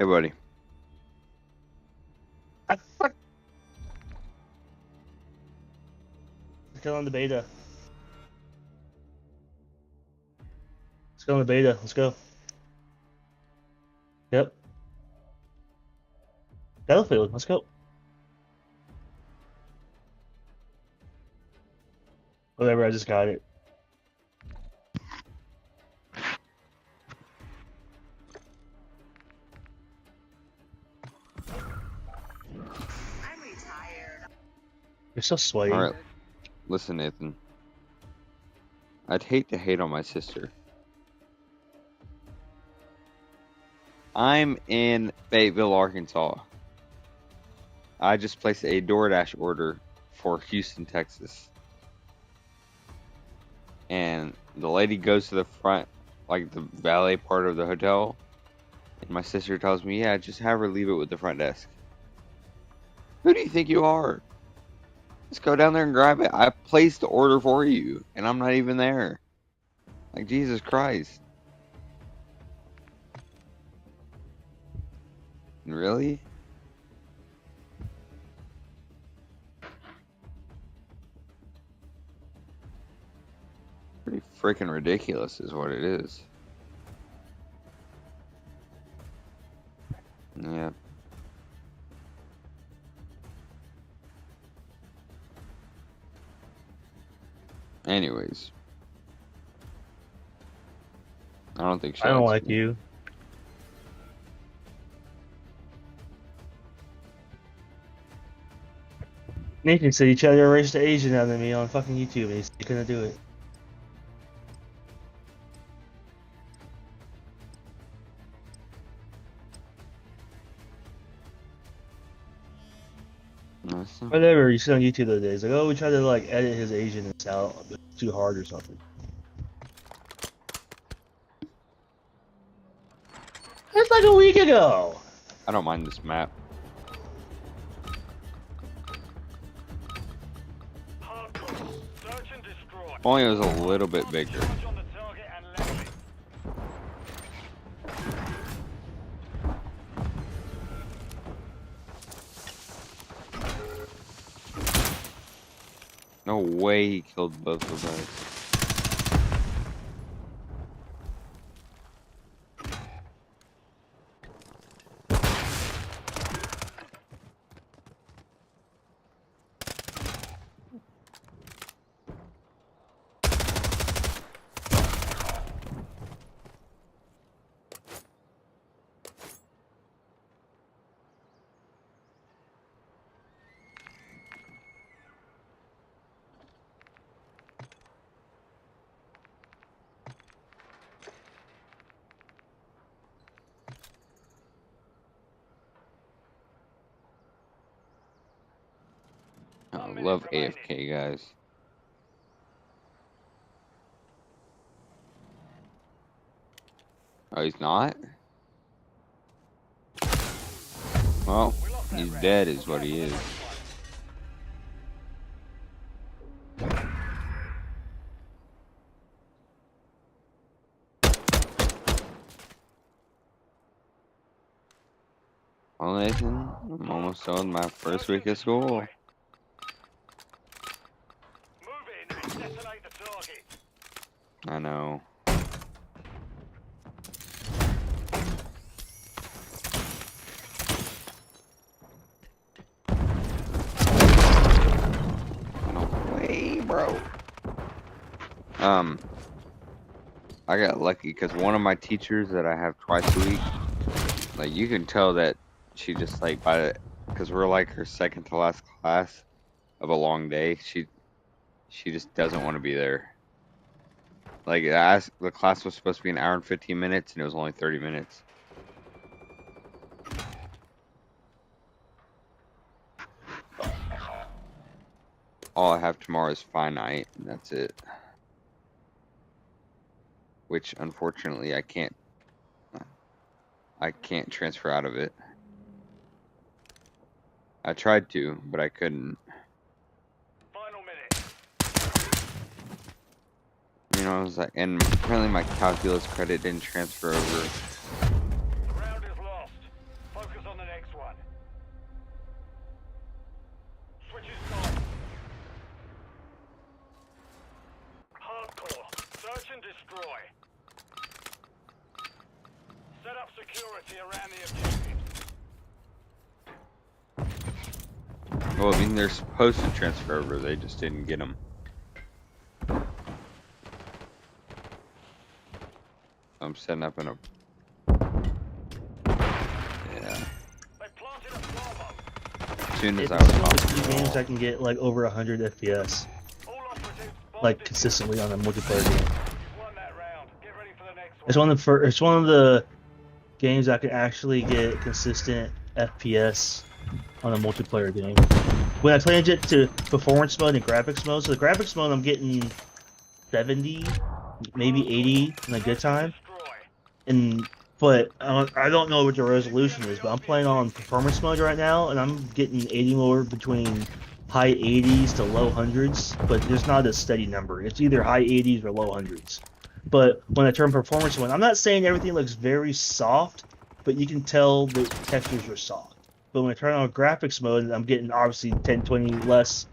Hey, buddy. Fuck. Let's go on the beta. Let's go on the beta. Let's go. Yep. Battlefield. Let's go. Whatever. I just got it. You're so sweaty. Alright, listen, Nathan. I'd hate to hate on my sister. I'm in Fayetteville, Arkansas. I just placed a DoorDash order for Houston, Texas. And the lady goes to the front, like the valet part of the hotel. And my sister tells me, yeah, just have her leave it with the front desk. Who do you think you are? Just go down there and grab it. I placed the order for you, and I'm not even there. Like, Jesus Christ. Really? Pretty freaking ridiculous is what it is. Yeah. Anyways. I don't think she I don't likes like me. you. Nathan said you tried to erase the Asian out of me on fucking YouTube and he couldn't do it. Whatever, you see on YouTube the other day. It's like, oh, we tried to like edit his Asianness out, but it's too hard or something. That's like a week ago. I don't mind this map. If only it was a little bit bigger. No way he killed both of us. I love AFK guys. Oh, he's not? Well, he's dead is what he is. Well, Nathan, I'm almost done with my first week of school. I know. No way, bro. I got lucky because one of my teachers that I have twice a week, like you can tell that she just like because we're like her second to last class of a long day. She just doesn't want to be there. Like the class was supposed to be an hour and 15 minutes, and it was only 30 minutes. All I have tomorrow is finite, and that's it. Which, unfortunately, I can't transfer out of it. I tried to, but I couldn't. Final minute. You know, I was like, and apparently my calculus credit didn't transfer over. Round is lost. Search and destroy. Set up security around the objective. Well, I mean, they're supposed to transfer over. They just didn't get them. I'm setting up in a. Yeah. They planted a bomb. As soon as It's I was one of the off few the games wall. I can get like over 100 FPS, All operatives like consistently on a multiplayer game. You've won that round. Get ready for the next one. It's one of the first. It's one of the games I can actually get consistent FPS on a multiplayer game. When I change it to performance mode and graphics mode, so the graphics mode I'm getting 70, maybe 80 in a good time, and but I don't know what the resolution is. But I'm playing on performance mode right now, and I'm getting 80 more between high 80s to low hundreds. But there's not a steady number. It's either high 80s or low hundreds. But when I turn performance mode, I'm not saying everything looks very soft, but you can tell the textures are soft. But when I turn on graphics mode, I'm getting obviously 10, 20 less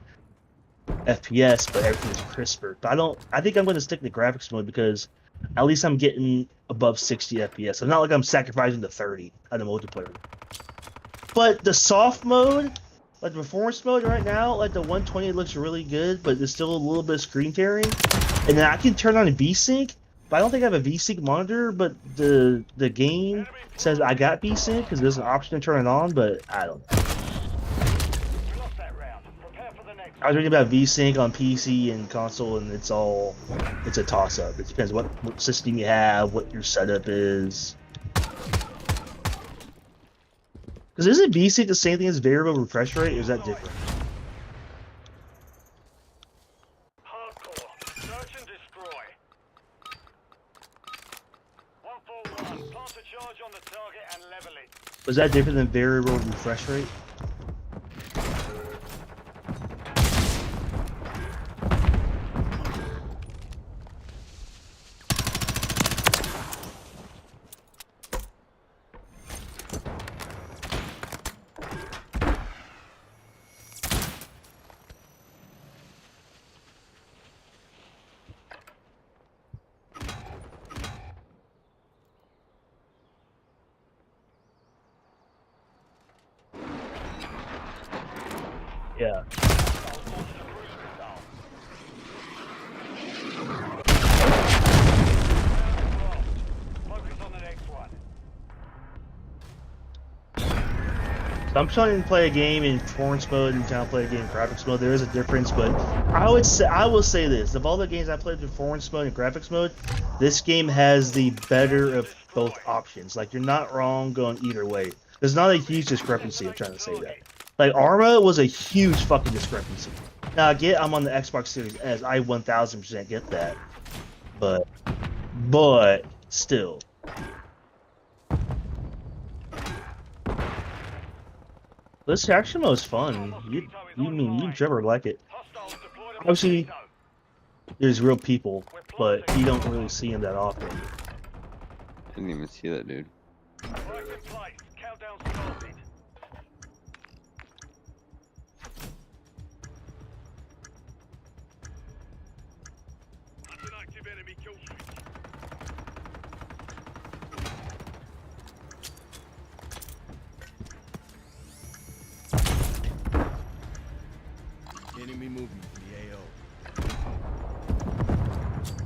FPS, but everything's crisper. But I think I'm going to stick to graphics mode because at least I'm getting above 60 FPS. It's not like I'm sacrificing to 30 on the multiplayer. But the soft mode, like the performance mode right now, like the 120 looks really good, but there's still a little bit of screen tearing. And then I can turn on a VSync, but I don't think I have a VSync monitor, but the game says I got VSync because there's an option to turn it on, but I don't know. We lost that round. Prepare for the next I was reading about VSync on PC and console, and it's a toss-up. It depends what system you have, what your setup is. Because isn't VSync the same thing as variable refresh rate, or is that different? hardcore. Search and destroy. 141. Plant a charge on the target and level it. Was that different than variable refresh rate? Yeah. Focus on the next one. So I'm trying to play a game in performance mode and trying to play a game in graphics mode. There is a difference, but I will say this: of all the games I played in performance mode and graphics mode, this game has the better of both options. Like you're not wrong going either way. There's not a huge discrepancy. I'm trying to say that. Like Arma was a huge fucking discrepancy. Now I get I'm on the Xbox Series S. I 1000% get that, but still. This action mode is fun. You Trevor like it. Hostiles deployed at Obviously, Mosquito. there's real people, but you don't really see them that often. Didn't even see that dude. Right in place. Countdown started. That's an active enemy kill switch. Enemy movement in the AO.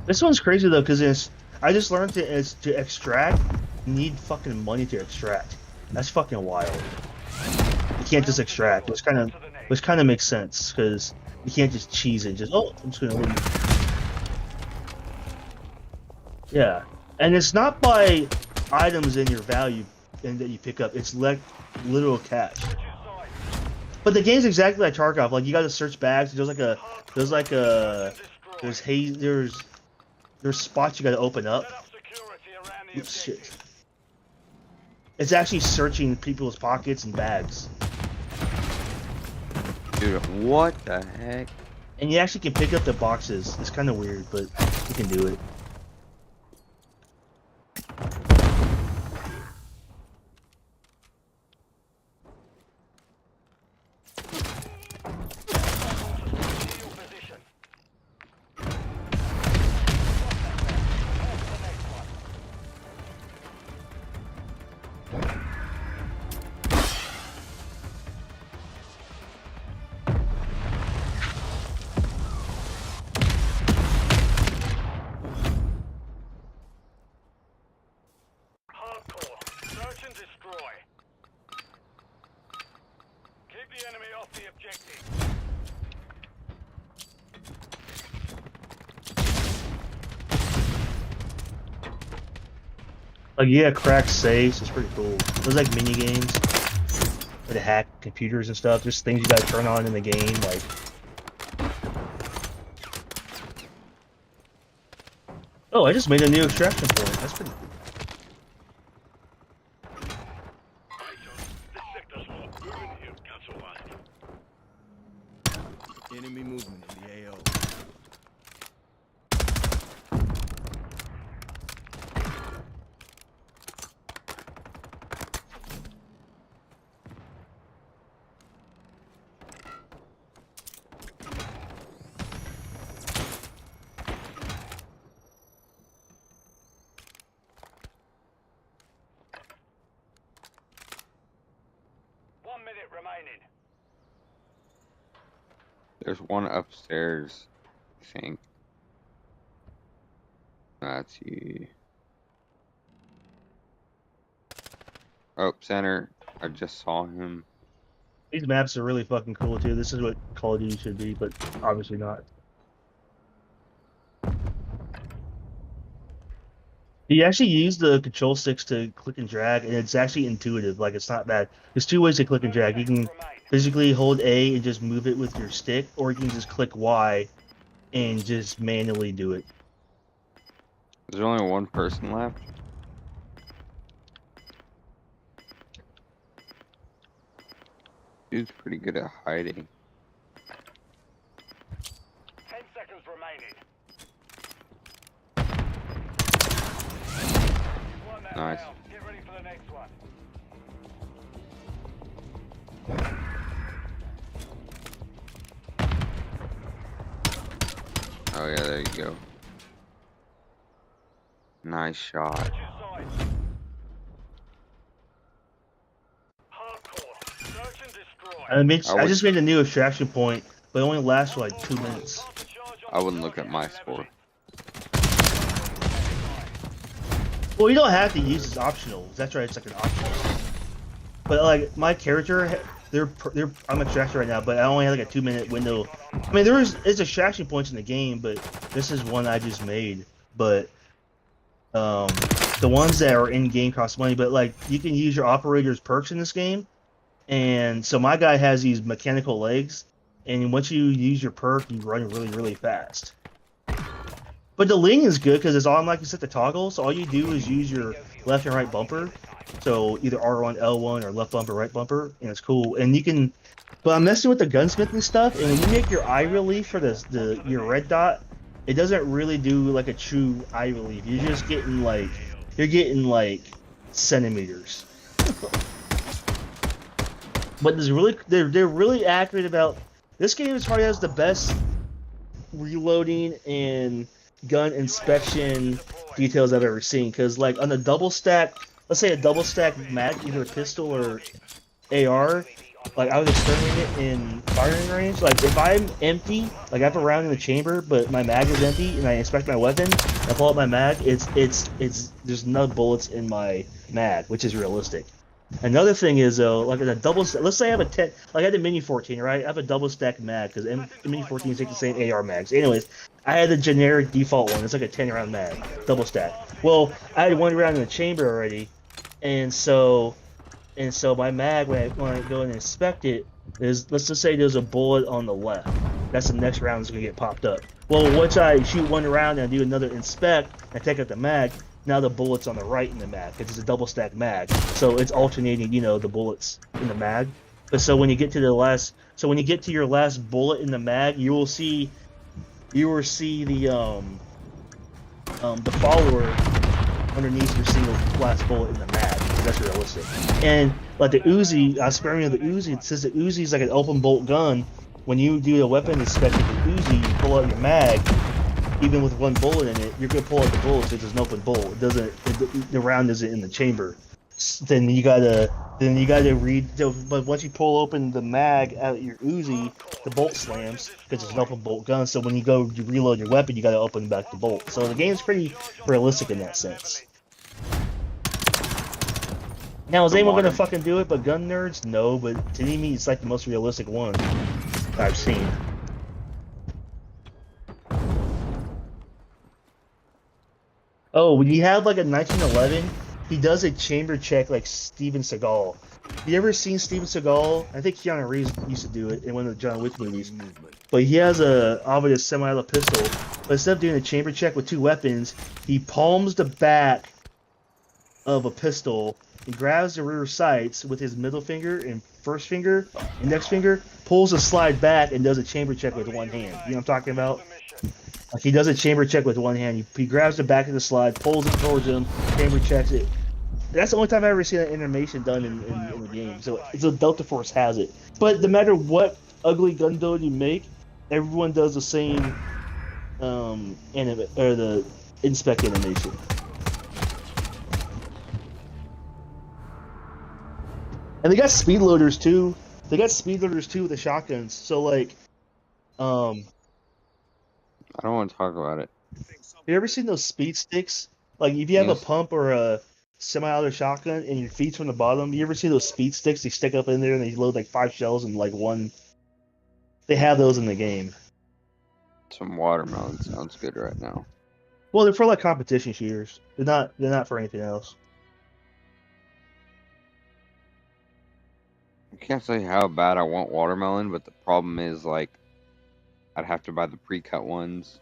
This one's crazy though, because I just learned to extract. You need fucking money to extract. That's fucking wild. You can't just extract. Which kind of makes sense because you can't just cheese it. Just I'm just gonna leave. Yeah, and it's not by items in your value and that you pick up. It's like literal cash. But the game's exactly like Tarkov. Like you got to search bags. There's spots you got to open up. Set up security around the Oops, objective. shit. It's actually searching people's pockets and bags, Dude, what the heck? and you actually can pick up the boxes. It's kind of weird, but you can do it. Secure your position. the enemy off the objective. Like, yeah, cracked safes. It's pretty cool. There's like mini games where to hack computers and stuff. Just things you gotta turn on in the game. Like, oh, I just made a new extraction point. That's pretty cool. This sector's locked. Moving here. Cancel one. Enemy movement in the AO. Remaining. There's one upstairs, I think. That's you. Oh, center. I just saw him. These maps are really fucking cool too. This is what Call of Duty should be, but obviously not. You actually use the control sticks to click and drag, and it's actually intuitive. Like, it's not bad. There's two ways to click and drag. You can physically hold A and just move it with your stick, or you can just click Y and just manually do it. There's only one person left. Dude's pretty good at hiding. 10 seconds remaining. One man Nice. down. Get ready for the next one. Oh yeah, there you go. Nice shot. Watch your side. Hardcore. Search and destroy. I just made a new extraction point, but it only lasts for like 2 minutes. Plant a charge on I the wouldn't look target at my and score. level Well, you don't have to use it's optional. That's right, it's like an optional. But like my character, I'm extracting right now, but I only had like a 2-minute window. I mean, it's extraction points in the game, but this is one I just made. But the ones that are in game cost money. But like you can use your operator's perks in this game, and so my guy has these mechanical legs, and once you use your perk, you run really really fast. But the Ling is good because it's automatically set to toggle, so all you do is use your left and right bumper. So either R1, L1, or left bumper, right bumper, and it's cool. And you can, but I'm messing with the gunsmith and stuff, and when you make your eye relief for your red dot, it doesn't really do like a true eye relief. You're just getting like centimeters. But they're really accurate about this game. Is probably has the best reloading and gun inspection details I've ever seen. Because like on the double stack, let's say a double stack mag, either a pistol or AR, like I was experimenting it in firing range. Like if I'm empty, like I have a round in the chamber, but my mag is empty, and I inspect my weapon, I pull out my mag. It's there's no bullets in my mag, which is realistic. Another thing is though, like a double, let's say I have a 10, like I had a Mini 14, right? I have a double stack mag because the Mini 14 take the same AR mags. Anyways, I had the generic default one. It's like a 10 round mag, double stack. Well, I had one round in the chamber already, and so my mag when I go and inspect it is, let's just say there's a bullet on the left. That's the next round that's gonna get popped up. Well, once I shoot one round and I do another inspect, I take out the mag. Now the bullet's on the right in the mag because it's a double stack mag, so it's alternating, the bullets in the mag. But so when you get to your last bullet in the mag, you will see the follower underneath your single last bullet in the mag. That's realistic. And like the Uzi, I was sparing the Uzi. It says the Uzi is like an open bolt gun. When you do the weapon inspection with the Uzi, you pull out your mag. Even with one bullet in it, you're gonna pull out the bullet because there's an open bolt. The round isn't in the chamber. Then you gotta read. But once you pull open the mag out of your Uzi, the bolt slams because it's an open bolt gun. So when you go to reload your weapon, you gotta open back the bolt. So the game's pretty realistic in that sense. Now, is The anyone gonna modern- fucking do it but gun nerds? No, but to me, it's like the most realistic one I've seen. Oh, when you have like a 1911, he does a chamber check like Steven Seagal. You ever seen Steven Seagal? I think Keanu Reeves used to do it in one of the John Wick movies. Movement. But he has obviously a semi-auto pistol. But instead of doing a chamber check with two weapons, he palms the back of a pistol. He grabs the rear sights with his middle finger and first finger, index finger, pulls the slide back and does a chamber check with one hand. You know what I'm talking about? Like he does a chamber check with one hand. He grabs the back of the slide, pulls it towards him, chamber checks it. That's the only time I've ever seen that animation done in the game. So Delta Force has it. But no matter what ugly gun build you make, everyone does the same the inspect animation. And they got speed loaders too. They got speed loaders too with the shotguns. So like, I don't want to talk about it. you ever seen those speed sticks? Like if you have Yes. a pump or a semi-auto shotgun and your feet's from the bottom, you ever see those speed sticks? They stick up in there and they load like 5 shells in like one. They have those in the game. Some watermelon sounds good right now. Well, they're for like competition shooters. They're not for anything else. I can't say how bad I want watermelon, but the problem is like I'd have to buy the pre-cut ones.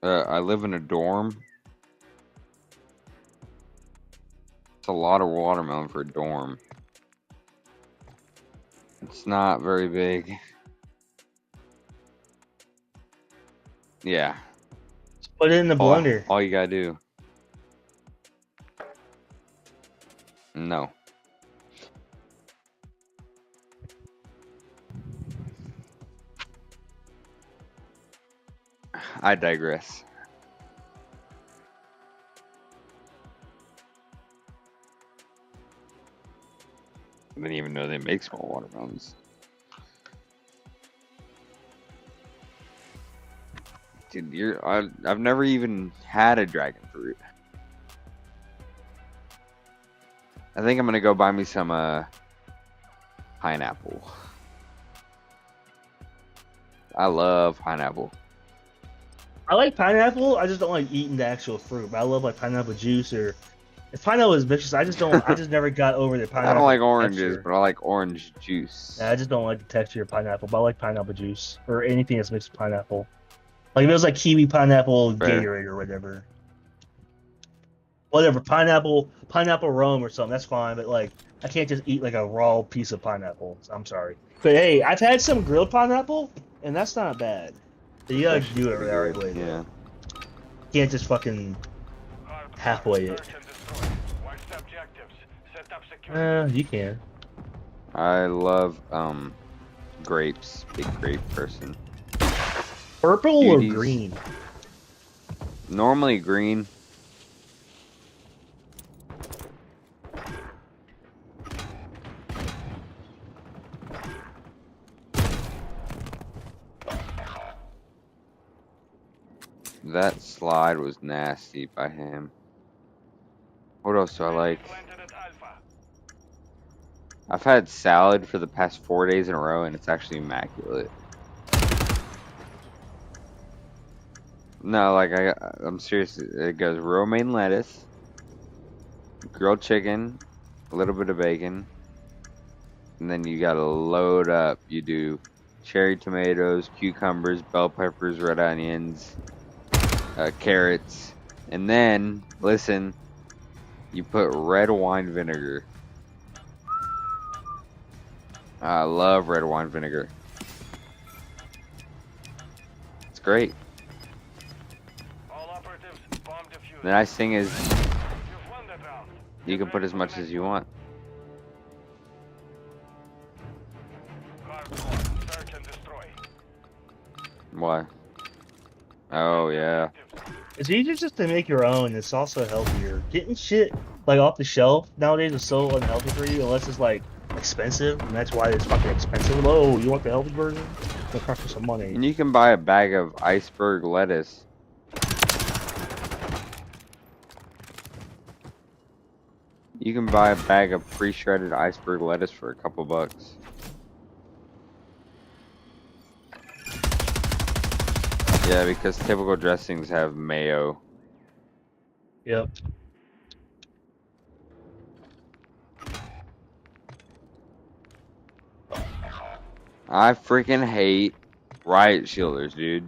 I live in a dorm. It's a lot of watermelon for a dorm. It's not very big. Yeah. Just put it in the blender. All you gotta do. No. I digress. I didn't even know they make small watermelons. Dude, I've never even had a dragon fruit. I think I'm gonna go buy me some pineapple. I love pineapple. I like pineapple. I just don't like eating the actual fruit. But I love like pineapple juice or if pineapple is vicious. I just don't. I just never got over the pineapple. I don't like oranges, texture. but I like orange juice. Yeah, I just don't like the texture of pineapple. But I like pineapple juice or anything that's mixed with pineapple. Like if it was like kiwi pineapple Fair. Gatorade or whatever. Whatever pineapple rum or something. That's fine. But like I can't just eat like a raw piece of pineapple. I'm sorry. But hey, I've had some grilled pineapple, and that's not bad. So you gotta do it the right way. Yeah. You can't just fucking halfway it. You can. I love grapes. Big grape person. Purple Cuties. or green? Normally green. That slide was nasty by him. What else do I like? I've had salad for the past 4 days in a row and it's actually immaculate. No, like I'm serious. It goes romaine lettuce, grilled chicken, a little bit of bacon, and then you gotta load up. You do cherry tomatoes, cucumbers, bell peppers, red onions, carrots, and then listen, you put red wine vinegar. I love red wine vinegar. It's great. The nice thing is you can put as much as you want. Why? Oh yeah. It's easier just to make your own. It's also healthier. Getting shit like off the shelf nowadays is so unhealthy for you unless it's like expensive, and that's why it's fucking expensive. Oh, you want the healthy version? It'll cost you some money. And you can buy a bag of iceberg lettuce You can buy a bag of pre-shredded iceberg lettuce for a couple bucks. Yeah, because typical dressings have mayo. Yep. I freaking hate riot shielders, dude.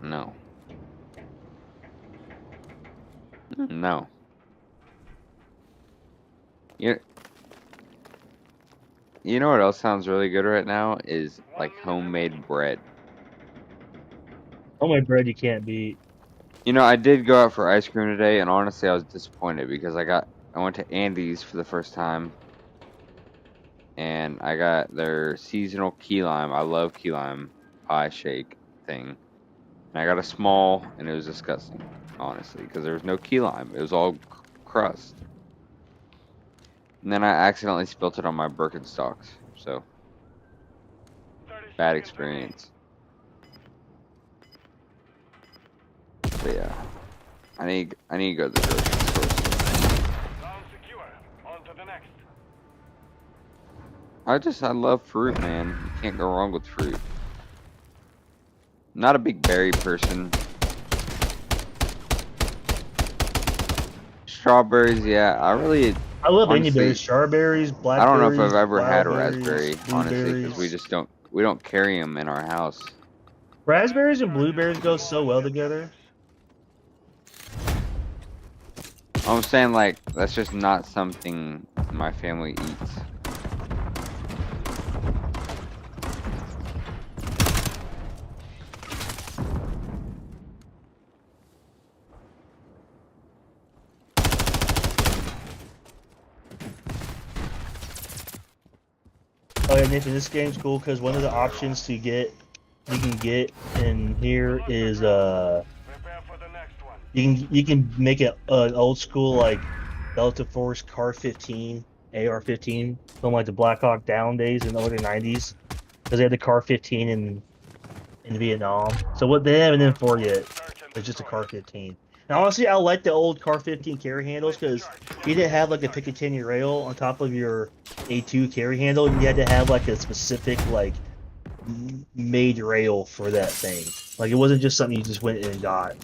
No. No. You, you know what else sounds really good right now? Is like homemade bread. Homemade bread you can't beat. You know, I did go out for ice cream today, and honestly, I was disappointed because I went to Andy's for the first time, and I got their seasonal key lime. I love key lime pie shake thing. And I got a small, and it was disgusting, honestly, because there was no key lime. It was all crust. And then I accidentally spilt it on my Birkenstocks, so 30 bad seconds experience. But yeah, I need to go to the grocery store. remain. Round secure. On to the next. I love fruit, man. You can't go wrong with fruit. Not a big berry person. Strawberries, yeah. I love any Honestly, berries, strawberries, I don't know if blackberries, I've ever had a wild berries, raspberry, honestly, because blueberries. we don't carry them in our house. Raspberries and blueberries go so well together. I'm saying like that's just not something my family eats. Oh yeah, Nathan, this game's cool because one of the options you can get in here is Prepare for the next one. you can make it an old school like Delta Force Car 15, AR-15 from like the Black Hawk Down days in the early 90s because they had the Car 15 in Vietnam. So what they haven't in for yet Search and is just a destroy. Car 15. And honestly, I like the old Car 15 carry handles because you didn't have like a Picatinny rail on top of your A2 carry handle, and you had to have like a specific like made rail for that thing. Like it wasn't just something you just went in and got.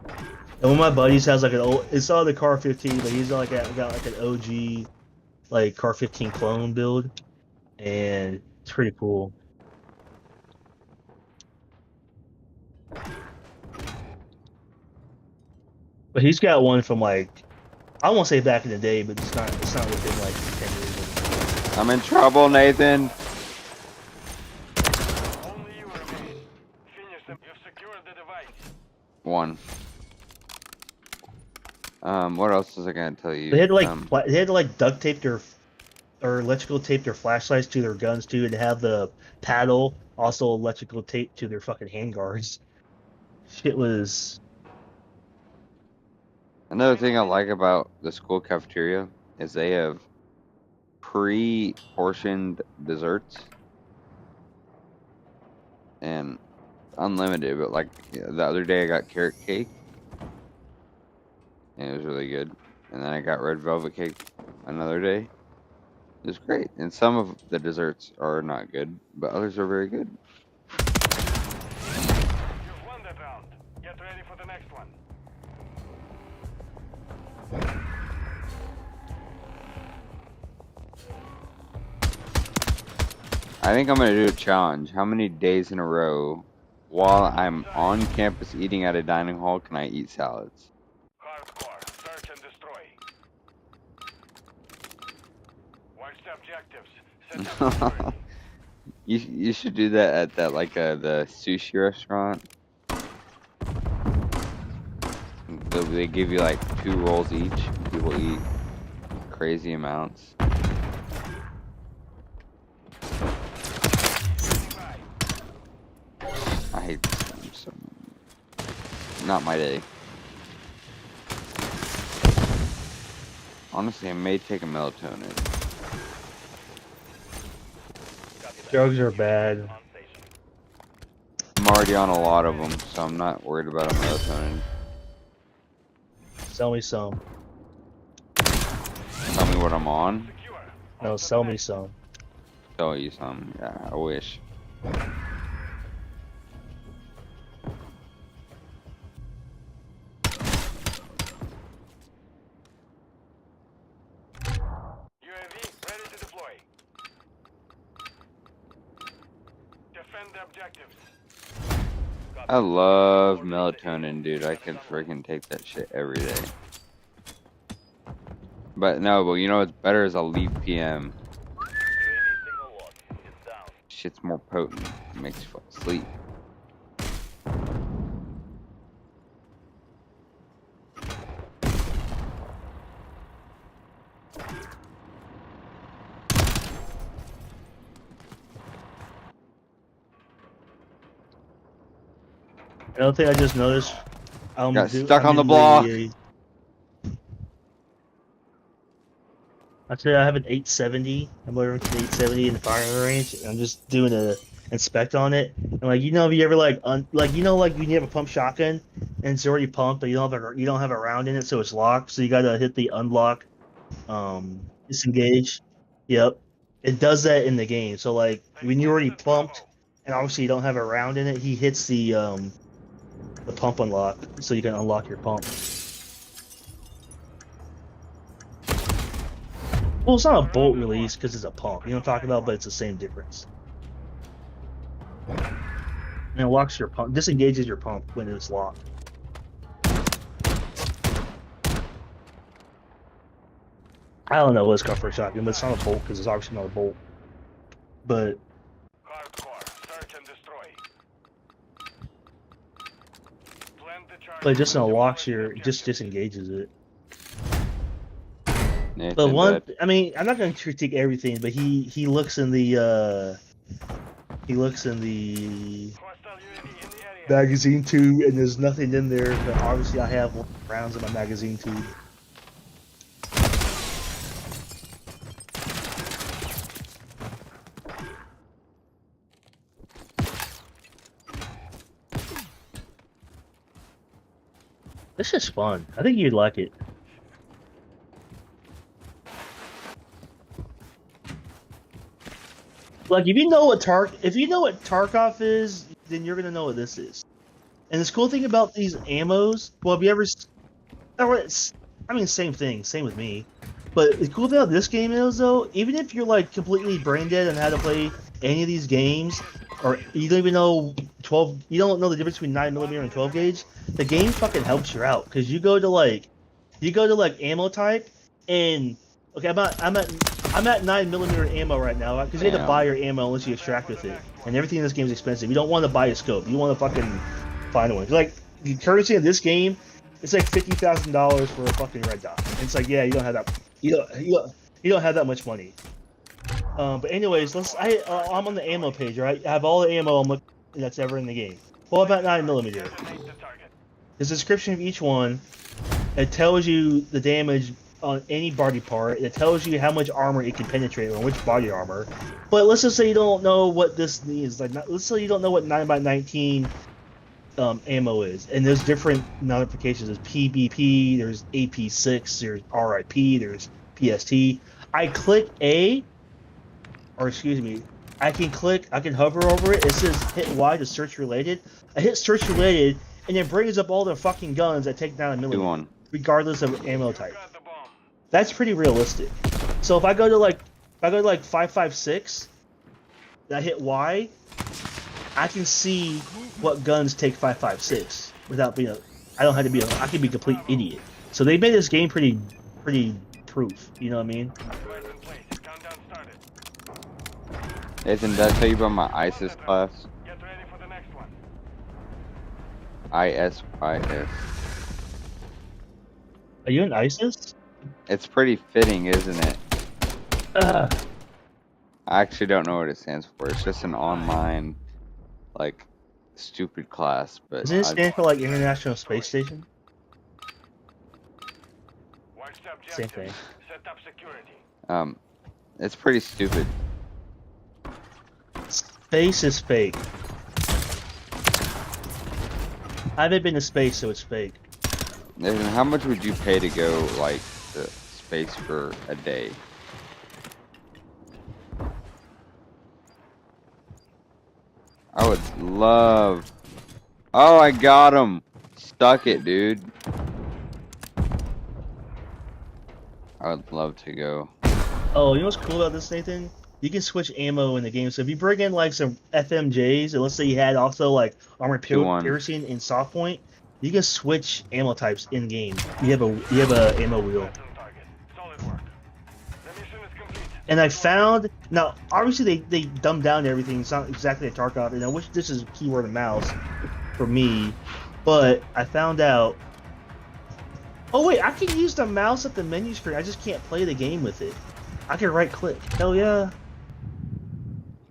And one of my buddies has like an old, it's not the Car 15, but he's got like an OG like Car 15 clone build, and it's pretty cool. But he's got one from like I won't say back in the day, but it's not within like 10 years. I'm in trouble, Nathan. Only you remain. Finish them. You've secured the device. One. What else was I gonna tell you? They had to they had to like duct tape their or electrical tape their flashlights to their guns too, and have the paddle also electrical tape to their fucking handguards. Shit was Another thing I like about the school cafeteria is they have pre-portioned desserts and unlimited. But like the other day, I got carrot cake, and it was really good. And then I got red velvet cake another day. It was great. And some of the desserts are not good, but others are very good. You've won that round. Get ready for the next one. I think I'm gonna do a challenge. How many days in a row, while I'm on campus eating at a dining hall, can I eat salads? Hardcore. Search and destroy. Watch the objectives. Set up security. You should do that at that the sushi restaurant. They give you like 2 rolls each. People eat crazy amounts. I hate this game so much. Not my day. Honestly, I may take a melatonin. drugs are bad. I'm already on a lot of them, so I'm not worried about a melatonin. Sell me some. Tell me what I'm on. Secure. No, sell me some. Tell you some. Yeah, I wish. UAV ready to deploy. Defend the objectives. I love melatonin, dude. I could freaking take that shit every day. But no, but you know what's better is a leaf PM. UAV signal lost. It's down. Shit's more potent. It makes you fall asleep. Another thing I just noticed. Got stuck on the block. I tell you, I have an 870. I'm over to the 870 in the firing range. And I'm just doing a inspect on it. And like, you know, if you ever like, like you have a pump shotgun and it's already pumped, but you don't have a round in it, so it's locked. So you gotta hit the unlock, disengage. Yep, it does that in the game. So like, when you're already pumped and obviously you don't have a round in it, he hits the pump unlock, so you can unlock your pump. Well, it's not a bolt release because it's a pump. You know what I'm talking about? But it's the same difference. And it locks your pump, disengages your pump when it's locked. I don't know what's called for a shotgun, but it's not a bolt because it's obviously not a bolt. But Hardcore. Search and destroy. Plant the charge. it just unlocks it just disengages it. Nathan, But one, bud. I mean, I'm not going to critique everything, but he looks in the Hostile UAV in the area. magazine tube, and there's nothing in there. But obviously, I have rounds in my magazine tube. This is fun. I think you'd like it. Like if you know what Tarkov is, then you're gonna know what this is. And this cool thing about these ammos, well, have you ever? I mean, same thing, same with me. But the cool thing about this game is, though, even if you're like completely brain dead on how to play any of these games, or you don't even know you don't know the difference between 9mm and 12 gauge, the game fucking helps you out because you go to like ammo type, and okay, I'm at 9mm ammo right now because you have to buy your ammo unless you extract with it, and everything in this game is expensive. You don't want to buy a scope. You want to fucking find one. Like the currency in this game, it's like $50,000 for a fucking red dot. And it's like, yeah, you don't have that. You don't have that much money. But anyways, I'm on the ammo page, right? I have all the ammo that's ever in the game. Well, about 9mm. Designate the target. The description of each one, it tells you the damage on any body part. It tells you how much armor it can penetrate on which body armor. But let's just say you don't know what this is. Like, let's say you don't know what 9x19 ammo is, and there's different notifications. There's PBP, there's AP6, there's RIP, there's PST. I click A, or excuse me, I can hover over it. It says hit Y to search related. I hit search related, and it brings up all the fucking guns that take 9mm, regardless of ammo type. Got the bomb. That's pretty realistic. So if I go to like 5.56, I hit Y, I can see what guns take 5.56 without being I don't have to be I can be a complete idiot. So they made this game pretty proof. You know what I mean? Squads in place. Countdown started. Nathan, did I tell you about my ISIS class? Get ready for the next one. ISIS. Are you in ISIS? It's pretty fitting, isn't it? Ugh. I actually don't know what it stands for. It's just an online, like, stupid class. But Doesn't it stand for like International Space Station? Watch the Same objective. thing. Set up security. It's pretty stupid. Space is fake. I haven't been to space, so it's fake. Nathan, how much would you pay to go like to space for a day? I would love. Oh, I got him. Stuck it, dude. I would love to go. Oh, you know what's cool about this, Nathan? You can switch ammo in the game. So if you bring in like some FMJs, and let's say you had also like armor 2-1. piercing and soft point, you can switch ammo types in game. You have a ammo wheel. Target. Solid work. The mission is complete. And I found now obviously they dumbed down everything. It's not exactly a Tarkov, and I wish this is keyboard and mouse for me, but I found out. Oh wait, I can use the mouse at the menu screen. I just can't play the game with it. I can right click. Hell yeah.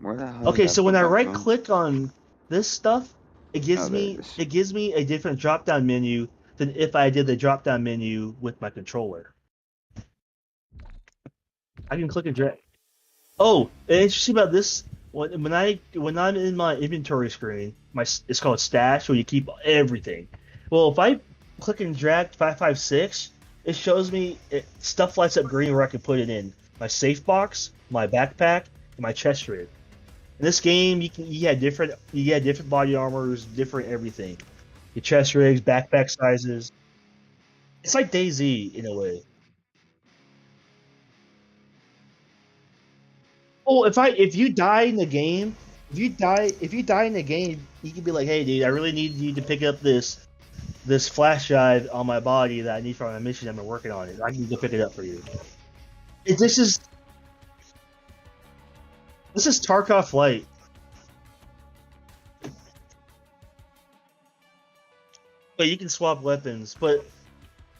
Where the hell? Okay, is that so when I football right from? click on this stuff, it gives Oh, there me it is. it gives me a different drop down menu than if I did the drop down menu with my controller. I can click and drag. Oh, and interesting about this when I'm in my inventory screen, it's called stash where you keep everything. Well, if I click and drag 556, it shows me stuff lights up green where I can put it in my safe box, my backpack, and my chest rig. In this game, you had different body armors, different everything. Your chest rigs, backpack sizes. It's like DayZ in a way. Oh, if you die in the game, if you die in the game, you can be like, hey, dude, I really need you to pick up this flash drive on my body that I need for my mission. I've been working on it. I can go pick it up for you. This is Tarkov Light. But you can swap weapons. But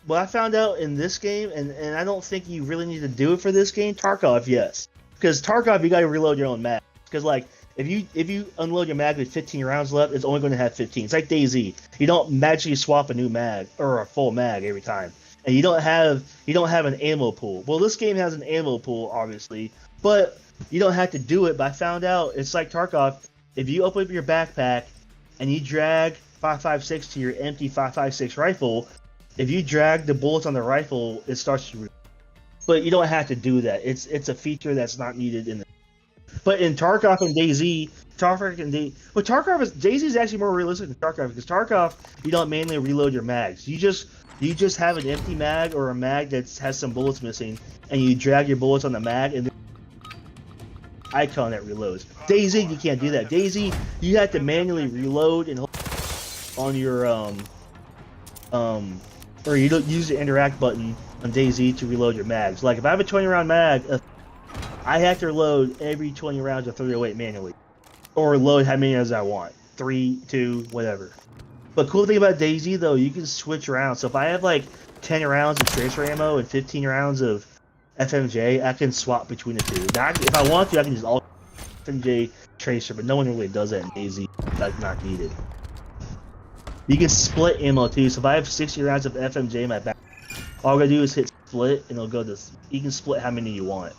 what I found out in this game, and I don't think you really need to do it for this game, Tarkov, yes. Because Tarkov, you gotta reload your own mag. Because like if you unload your mag with 15 rounds left, it's only going to have 15. It's like DayZ. You don't magically swap a new mag or a full mag every time, and you don't have an ammo pool. Well, this game has an ammo pool, obviously, but you don't have to do it. But I found out it's like Tarkov. If you open up your backpack and you drag 5.56 to your empty 5.56 rifle, if you drag the bullets on the rifle, it starts to. But you don't have to do that. It's a feature that's not needed in. But in Tarkov and DayZ, DayZ is actually more realistic than Tarkov because Tarkov you don't manually reload your mags. You just have an empty mag or a mag that has some bullets missing, and you drag your bullets on the mag and icon that reloads. DayZ you can't do that. DayZ you have to manually reload and hold on your or you don't use the interact button on DayZ to reload your mags. Like if I have a 20 round mag, I have to reload every 20 rounds of 308 manually, or load how many as I want, 3, 2, whatever. But cool thing about DayZ though, you can switch around. So if I have like 10 rounds of tracer ammo and 15 rounds of FMJ, I can swap between the two. Now, if I want to, I can just all FMJ tracer, but no one really does that in DayZ. That's not needed. You can split ammo too. So if I have 60 rounds of FMJ in my back, all I gotta do is hit split, and it'll go to. You can split how many you want.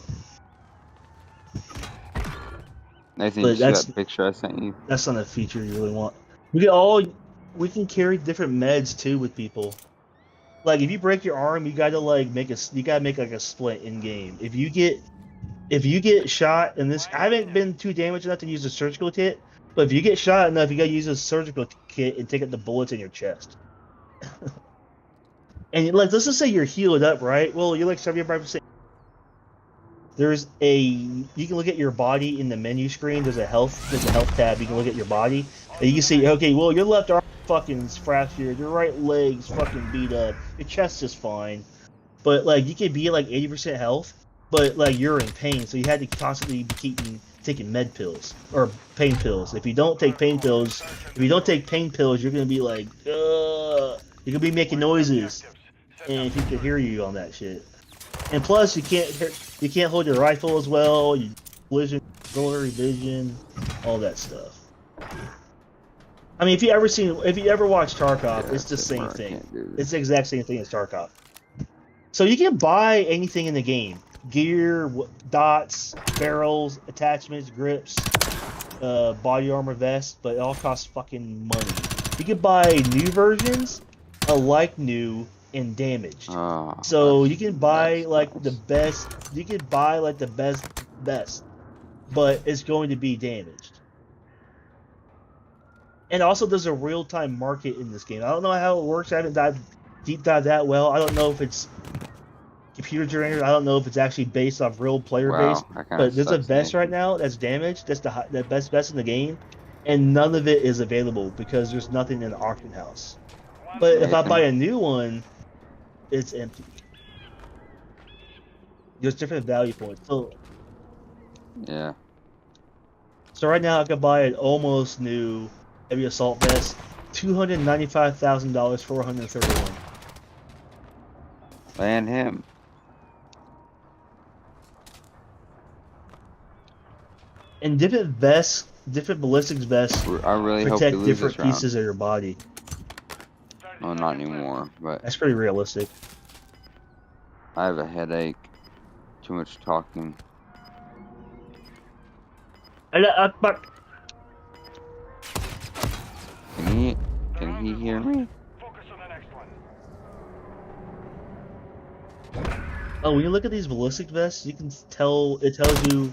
Nathan, But you see that's- that picture I sent you? That's not a feature you really want. We can carry different meds too with people. Like if you break your arm, you gotta make like a split in game. If you get shot in this, I haven't been too damaged enough to use a surgical kit, but if you get shot enough, you gotta use a surgical kit and take out the bullets in your chest. And like let's just say you're healed up, right? Well, you're like 75%. You can look at your body in the menu screen. There's a health tab. You can look at your body, and you can see, okay, well, your left arm fucking is fractured, your right leg's fucking beat up, your chest is fine, but like you could be like 80% health, but like you're in pain, so you had to constantly be taking med pills or pain pills. If you don't take pain pills, you're gonna be like, you're gonna be making noises, and people can hear you on that shit. And plus, you can't hold your rifle as well. You collision, blurry vision, all that stuff. I mean, if you ever watched Tarkov, Yeah, it's the same I thing. can't do this. It's the exact same thing as Tarkov. So you can buy anything in the game: gear, dots, barrels, attachments, grips, body armor vest, but it all costs fucking money. You can buy new versions, like new, and damaged. Oh, So that's- you can buy that like the sucks. best. You can buy like the best, but it's going to be damaged. And also, there's a real-time market in this game. I don't know how it works. I haven't deep dived that well. I don't know if it's computer generated. I don't know if it's actually based off real player base. Wow, that kind But of there's a sucks. vest right Nathan. now that's damaged. That's the best vest in the game, and none of it is available because there's nothing in the auction house. But if I buy a new one, it's empty. There's different value points. Yeah. So right now I could buy an almost new heavy assault vest, $295,000 for 131. And him. And different vests, different ballistics vests I really hope he protect loses different this round. pieces of your body. Oh, not anymore. But That's pretty realistic. I have a headache. Too much talking. But Can he hear me? Focus on the next one. oh, when you look at these ballistic vests, you can tell it tells you.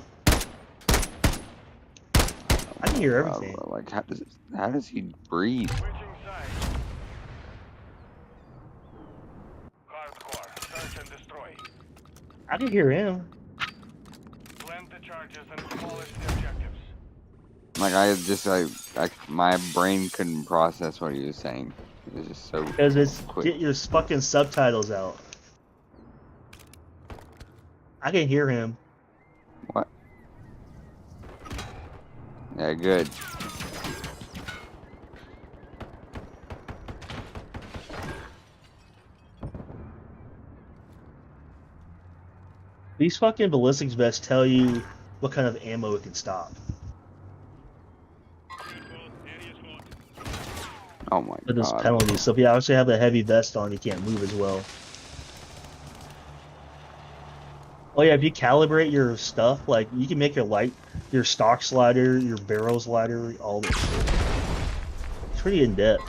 I can hear everything. Bro, like how does he breathe? Switching sides. Hardcore. Search and destroy. I can hear him. Blend the charges and demolish the objectives. Like my brain couldn't process what he was saying. It was just so Because it's quick. get your fucking subtitles out. I can hear him. What? Yeah, good. These fucking ballistics vests tell you what kind of ammo it can stop. Oh my But there's god. penalties. So if you obviously have a heavy vest on, you can't move as well. Oh yeah, if you calibrate your stuff, like you can make your stock slider, your barrel slider, all this shit. It's pretty in depth.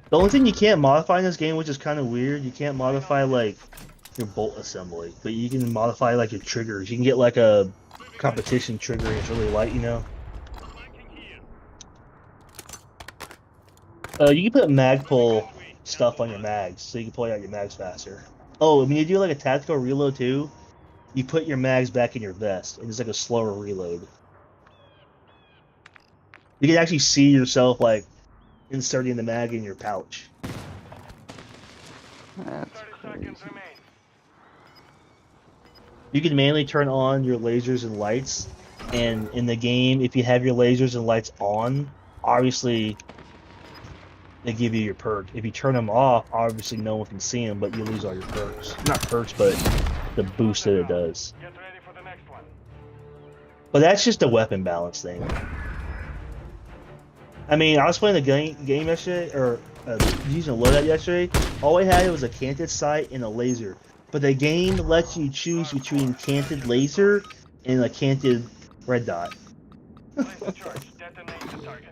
The only thing you can't modify in this game, which is kind of weird, you can't modify like your bolt assembly, but you can modify like your triggers. You can get like a competition trigger and it's really light, you know. You can put mag pull stuff on your mags, so you can pull out your mags faster. Oh, when you do like a tactical reload too, you put your mags back in your vest, and it's like a slower reload. You can actually see yourself like inserting the mag in your pouch. That's 30 crazy. seconds remain. You can manually turn on your lasers and lights, and in the game, if you have your lasers and lights on, obviously they give you your perk. If you turn them off, obviously no one can see them, but you lose all your perks. Not perks, but the boost that it does. Get ready for the next one. But that's just a weapon balance thing. I mean, I was playing the game yesterday, or using a loadout yesterday. All I had was a canted sight and a laser. But the game lets you choose between canted laser and a canted red dot. Place the charge. Detonate the target.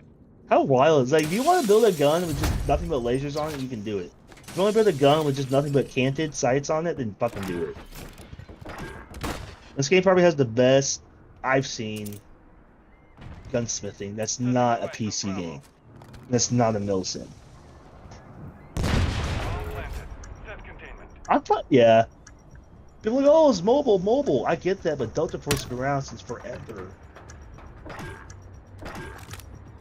How wild is like? If you want to build a gun with just nothing but lasers on it, you can do it. If you want to build a gun with just nothing but canted sights on it, then fucking do it. This game probably has the best I've seen gunsmithing. That's not a PC game. That's not a milsim. Bomb planted. Set containment. I thought, yeah. People are like, oh, it's mobile. I get that, but Delta Force has been around since forever.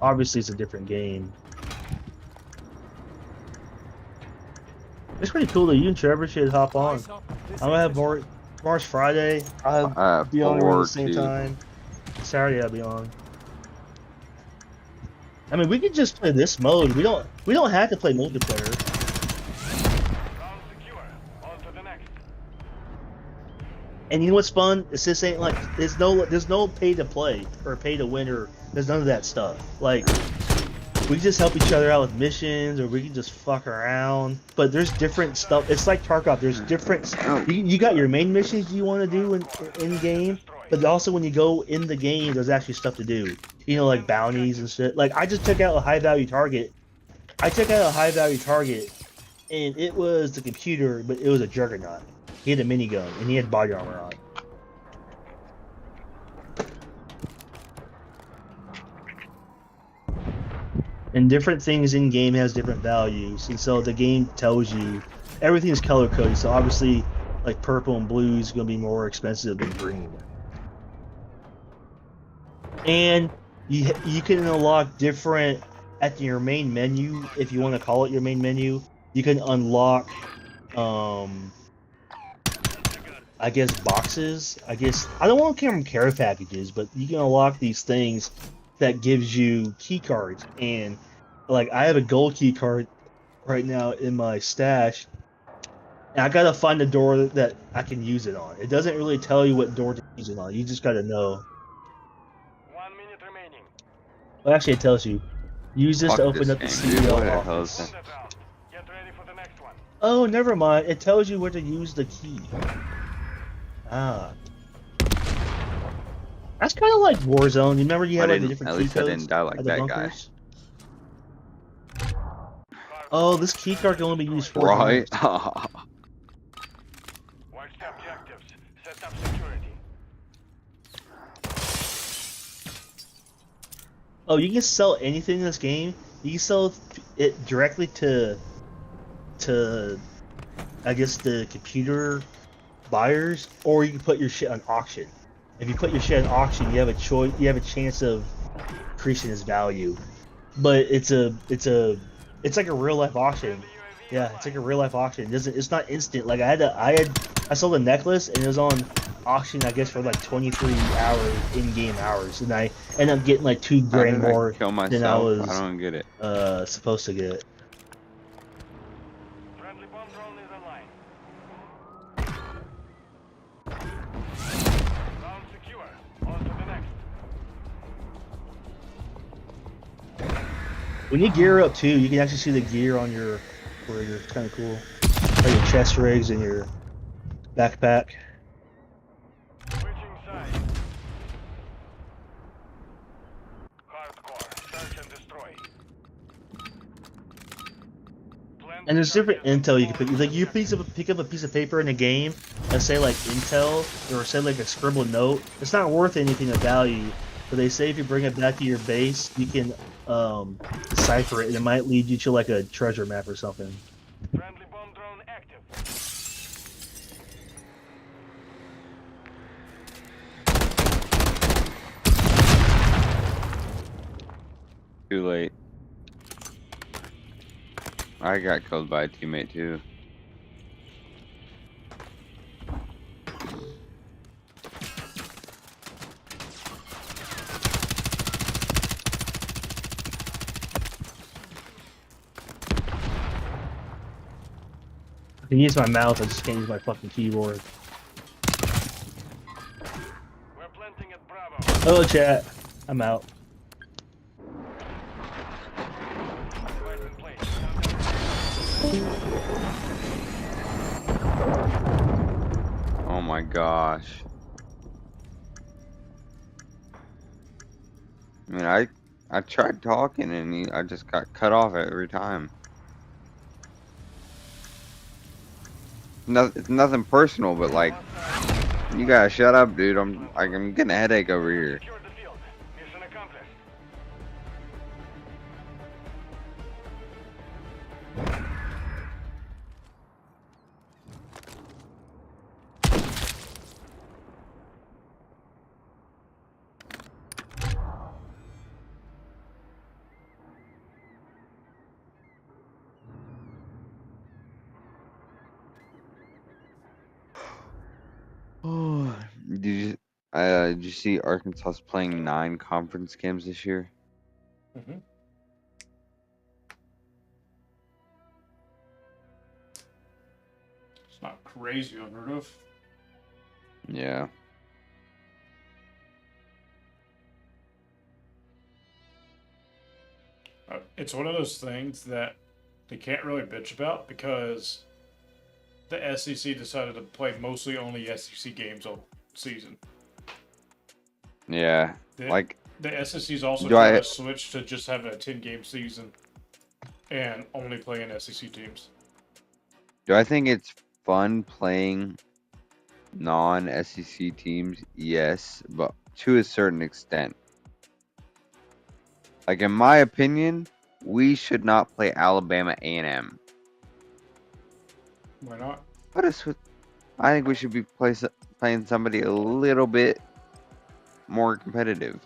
Obviously, it's a different game. It's pretty cool that you and Trevor should hop on. I'm gonna have March Friday. I'll be on around the same time. Saturday I'll be on. I mean, we could just play this mode. We don't have to play multiplayer. Round secure. On to the next. And you know what's fun? It's this ain't like there's no pay to play or pay to win or there's none of that stuff. Like we can just help each other out with missions or we can just fuck around. But there's different stuff. It's like Tarkov. There's different. You got your main missions you want to do in game, Destroy. but also when you go in the game, there's actually stuff to do. You know, like bounties and shit. Like I just took out a high value target. I took out a high value target, and it was the computer, but it was a juggernaut. He had a minigun and he had body armor on. And different things in game has different values, and so the game tells you everything is color coded. So obviously, like purple and blue is going to be more expensive than green. And you can unlock different at your main menu, if you want to call it your main menu. You can unlock, I guess boxes. I guess I don't want to call them care packages, but you can unlock these things that gives you key cards. And like I have a gold key card right now in my stash, and I gotta find a door that I can use it on. It doesn't really tell you what door to use it on. You just gotta know. 1 minute remaining. Well, actually, it tells you. Use this Fuck to open this up the game, dude. CEO What the hell is office. that? Set out. Get ready for the next one. Oh, never mind. It tells you where to use the key. Ah. That's kind of like Warzone. You remember you had like the different At key least I codes didn't die like at the that guy. bunkers? Oh, this key card can only be used 4 Right? times. Watch the objectives. Set up security. Oh, you can sell anything in this game. You can sell it directly to I guess the computer buyers, or you can put your shit on auction. If you put your shit on auction, you have a choice. You have a chance of increasing its value. But it's like a real life auction. Yeah, it's like a real life auction. It's not instant. Like I sold a necklace and it was on auction, I guess, for like 23 hours in-game hours, and I ended up getting like $2 How grand did I more kill than I myself? was I don't get it. supposed to get. Friendly bomb drone is online. Round secure. On to the next. When you gear up too, you can actually see the gear on your It's kind of cool. Like your chest rigs and your backpack. Switching sides. Hardcore. Search and destroy. Plan And there's different target. intel you can pick. Like you pick up a piece of paper in a game and say like intel or say like a scribbled note. It's not worth anything of value, but they say if you bring it back to your base, you can decipher it, and it might lead you to like a treasure map or something. Friendly bomb drone active. Too late. I got killed by a teammate too. I can use my mouth, I just can't use my fucking keyboard. We're planting at Bravo. Hello chat, I'm out. Device in place. Oh my gosh. I mean, I tried talking and I just got cut off every time. No, it's nothing personal, but like, you gotta shut up, dude. I'm getting a headache over here. Secure the field. Mission accomplished. Oh, did you see Arkansas's playing 9 conference games this year? Mm-hmm. It's not crazy unheard of. Yeah. It's one of those things that they can't really bitch about because the SEC decided to play mostly only SEC games all season. Yeah, The, like the SEC's also do trying I to switch to just having a 10-game season and only playing SEC teams. do I think it's fun playing non-SEC teams? Yes, but to a certain extent. Like in my opinion, we should not play Alabama A&M. Why not? But I think we should be playing somebody a little bit more competitive.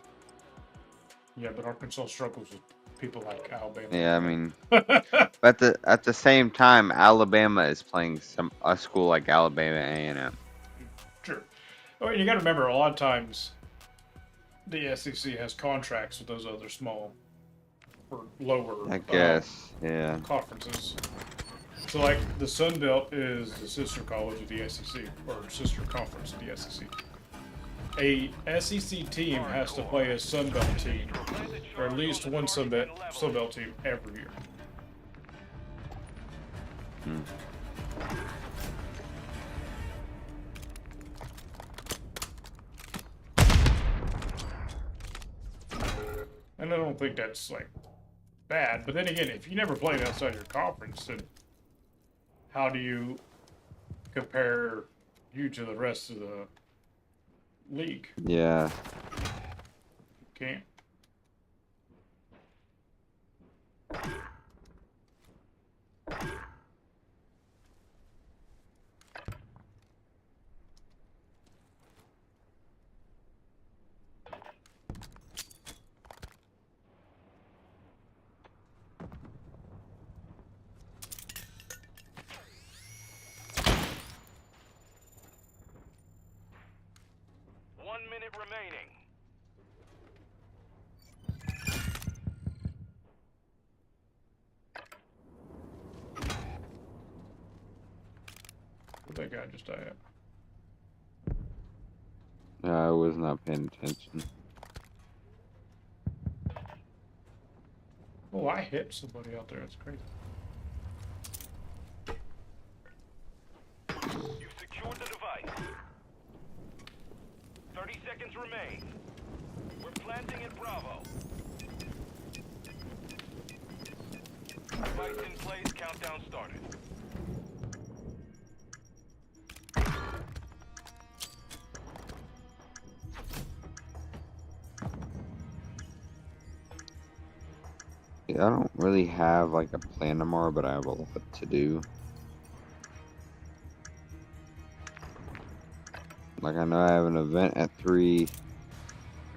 Yeah, but Arkansas struggles with people like Alabama. Yeah, I mean, Anyway. but at the same time, Alabama is playing a school like Alabama A&M. True. Oh, and you got to remember, a lot of times the SEC has contracts with those other small or lower I guess, yeah. conferences. So, like, the Sun Belt is the sister college of the SEC, or sister conference of the SEC. A SEC team has to play a Sun Belt team, or at least one Sun Belt team every year. Hmm. And I don't think that's, like, bad. But then again, if you never played outside your conference, then how do you compare you to the rest of the league? Yeah. Can't. Remaining. What that guy just died. I was not paying attention. Oh, I hit somebody out there. That's crazy. You've secured the device. 30 seconds remain. We're planting at Bravo. Device in place, countdown started. Yeah, I don't really have like a plan tomorrow, but I have a lot to do. Like I know I have an event at 3.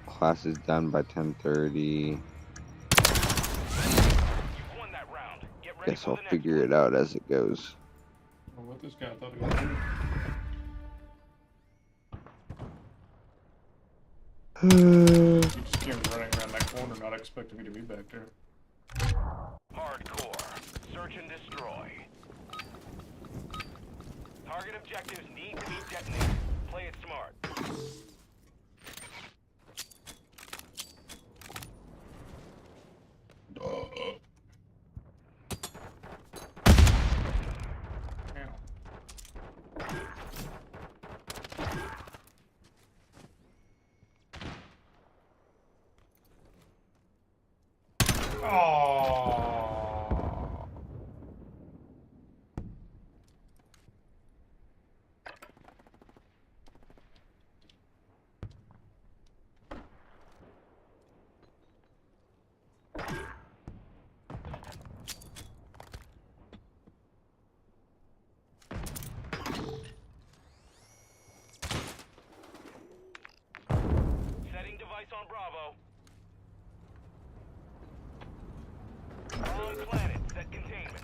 Class is done by 10:30. You won that round. Get ready Guess for I'll the next figure one. it out as it goes. Oh, what this guy thought he was doing. He just came running around that corner, not expecting me to be back there. Hardcore. Search and destroy. Target objectives need to be detonated. Play it smart. Oh. Setting device on Bravo. On planet. Set containment.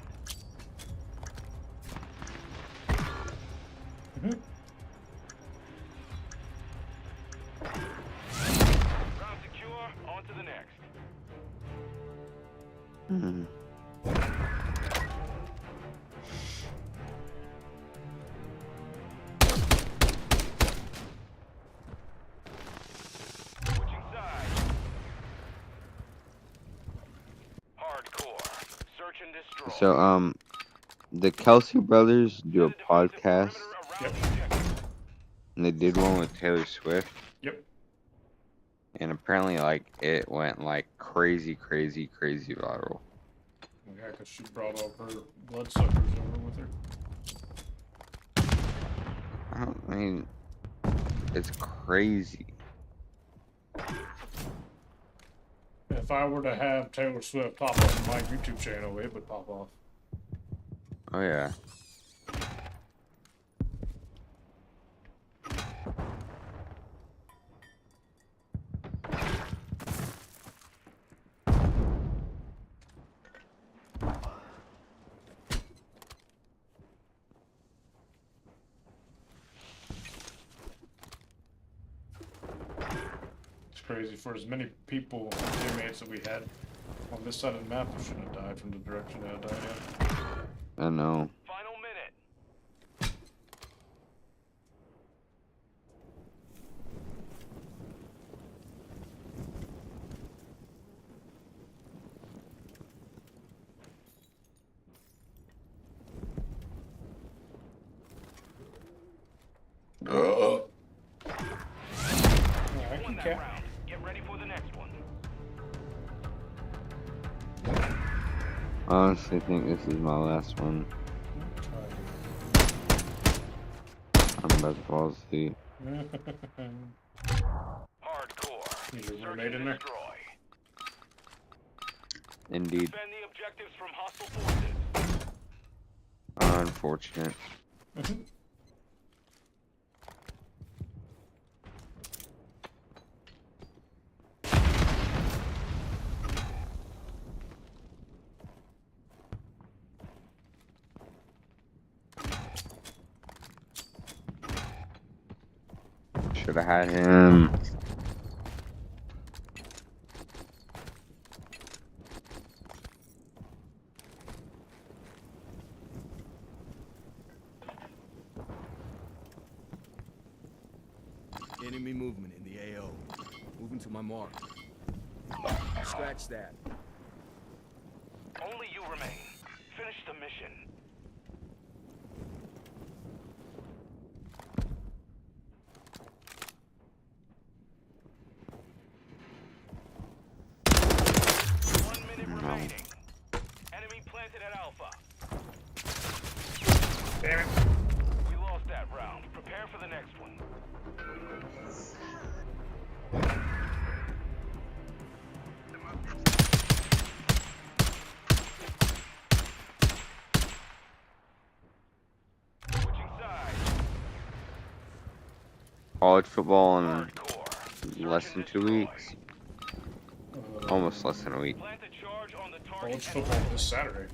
Ground secure. On to the next. Hmm. Switching sides. Hardcore. Search and destroy. So the Kelsey brothers do a Set defensive podcast, perimeter around the objective. and they did one with Taylor Swift. Yep. And apparently, like, it went like crazy viral. Yeah, because she brought all her bloodsuckers over with her. I mean, it's crazy. If I were to have Taylor Swift pop on my YouTube channel, it would pop off. Oh yeah. It's crazy. For as many people, teammates that we had on this side of the map, we shouldn't have died from the direction that I died in. I know. Final minute. I Won can that cap. round. Get ready for the next one. I honestly think this is my last one. I'm about to fall asleep. Hardcore. Is your Search roommate and in there? destroy. Indeed. Defend the objectives from hostile forces. Unfortunate. Should have had him. Enemy movement in the AO. Moving to my mark. Scratch that. Only you remain. Finish the mission. Remaining. Enemy planted at Alpha. Damn it. We lost that round. Prepare for the next one. Switching sides. College football in Hardcore. less Search than and 2 destroy. weeks. Almost less than a week. Plant a charge on the target. College football this Saturday.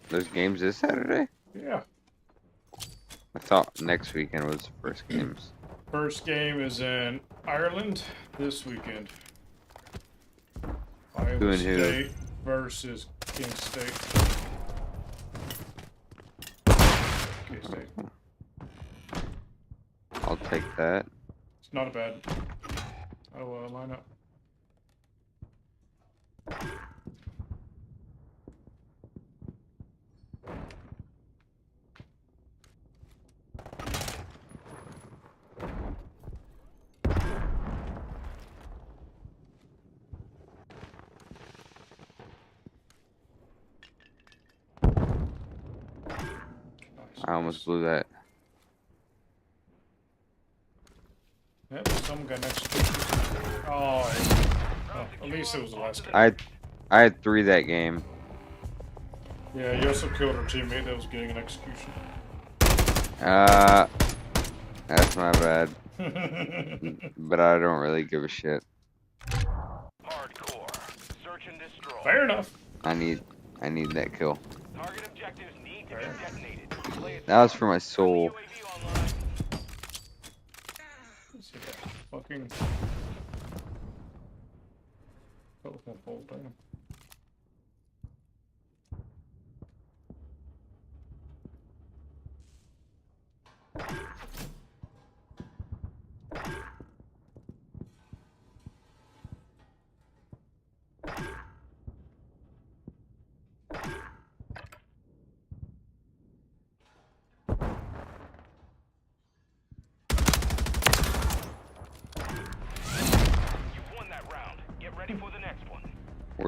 There's games this Saturday? Yeah. I thought next weekend was the first games. First game is in Ireland this weekend. Iowa Who and who? State versus King State. K-State. I'll take that. It's not a bad lineup. I almost blew that. Yep, someone got next. Oh, at least it was the last game. I had 3 that game. Yeah, you also killed our teammate that was getting an execution. That's my bad. But I don't really give a shit. Hardcore. Search and destroy. Fair enough. I need that kill. Target objectives need to be detonated. Play it That was safe. for my soul. UAV online. Let's hit that fucking telephone pole down.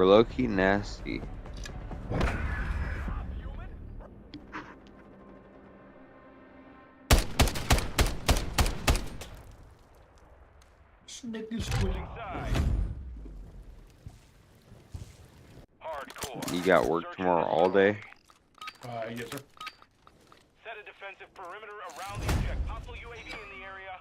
We're low-key nasty. Side. Hardcore. You got work Search and tomorrow all day? Yes, sir. Set a defensive perimeter around the object. Hostile UAV in the area.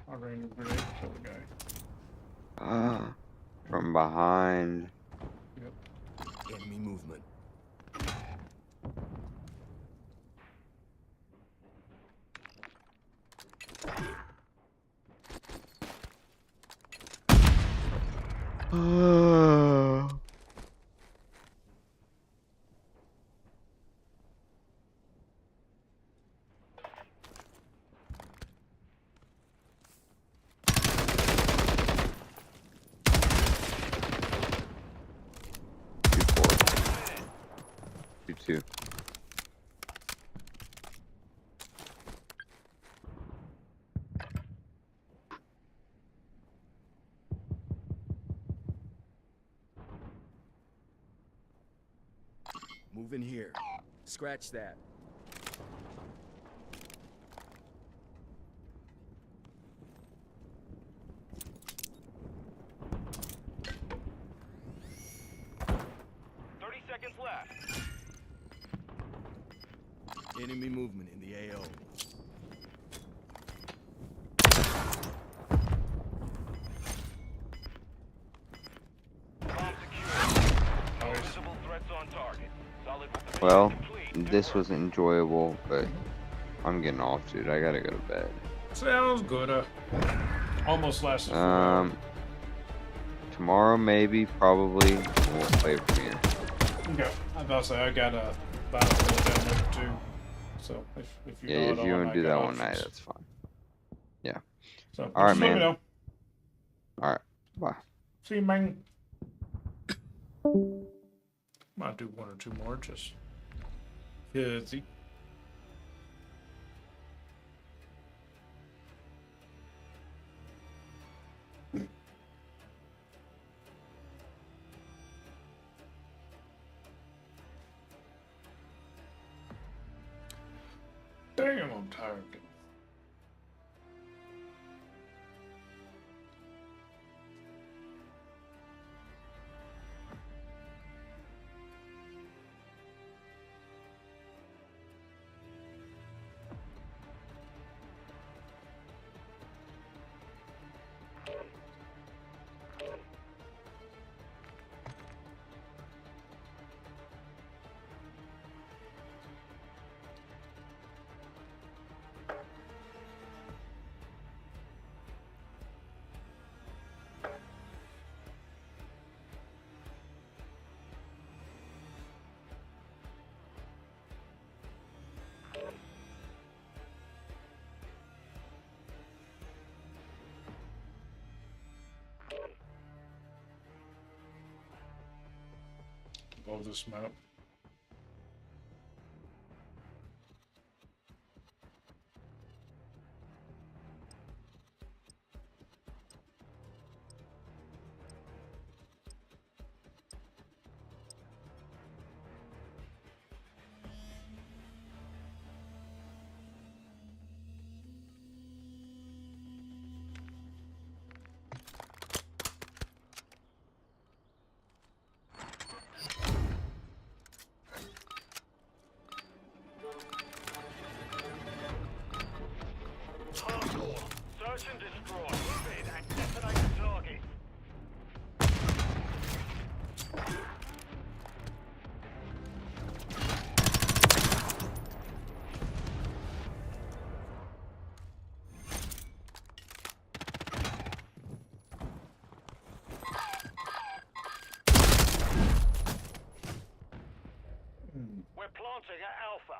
I ran a grenade to kill the guy. From behind. Yep. Enemy movement. You too. Move in here. Scratch that. Seconds left. Enemy movement in the AO. Bomb secure. No visible threats on target. Solid with the Well, mission complete. this was enjoyable, but I'm getting off, dude. I gotta go to bed. So that was good. Almost lasted 4 hours. Tomorrow maybe, probably, we'll play from here. Okay. I about to say I got a Battlefield download too. So if you Yeah, know if it you all, want I to do got that one night, options. that's fine. Yeah. So All right, just let me man. know. Alright, bye. See you, man. Might do 1 or 2 more, just busy. Damn, I'm tired. Love this map. Hardcore. Search and destroy. Move in and detonate the target. We're planting at Alpha.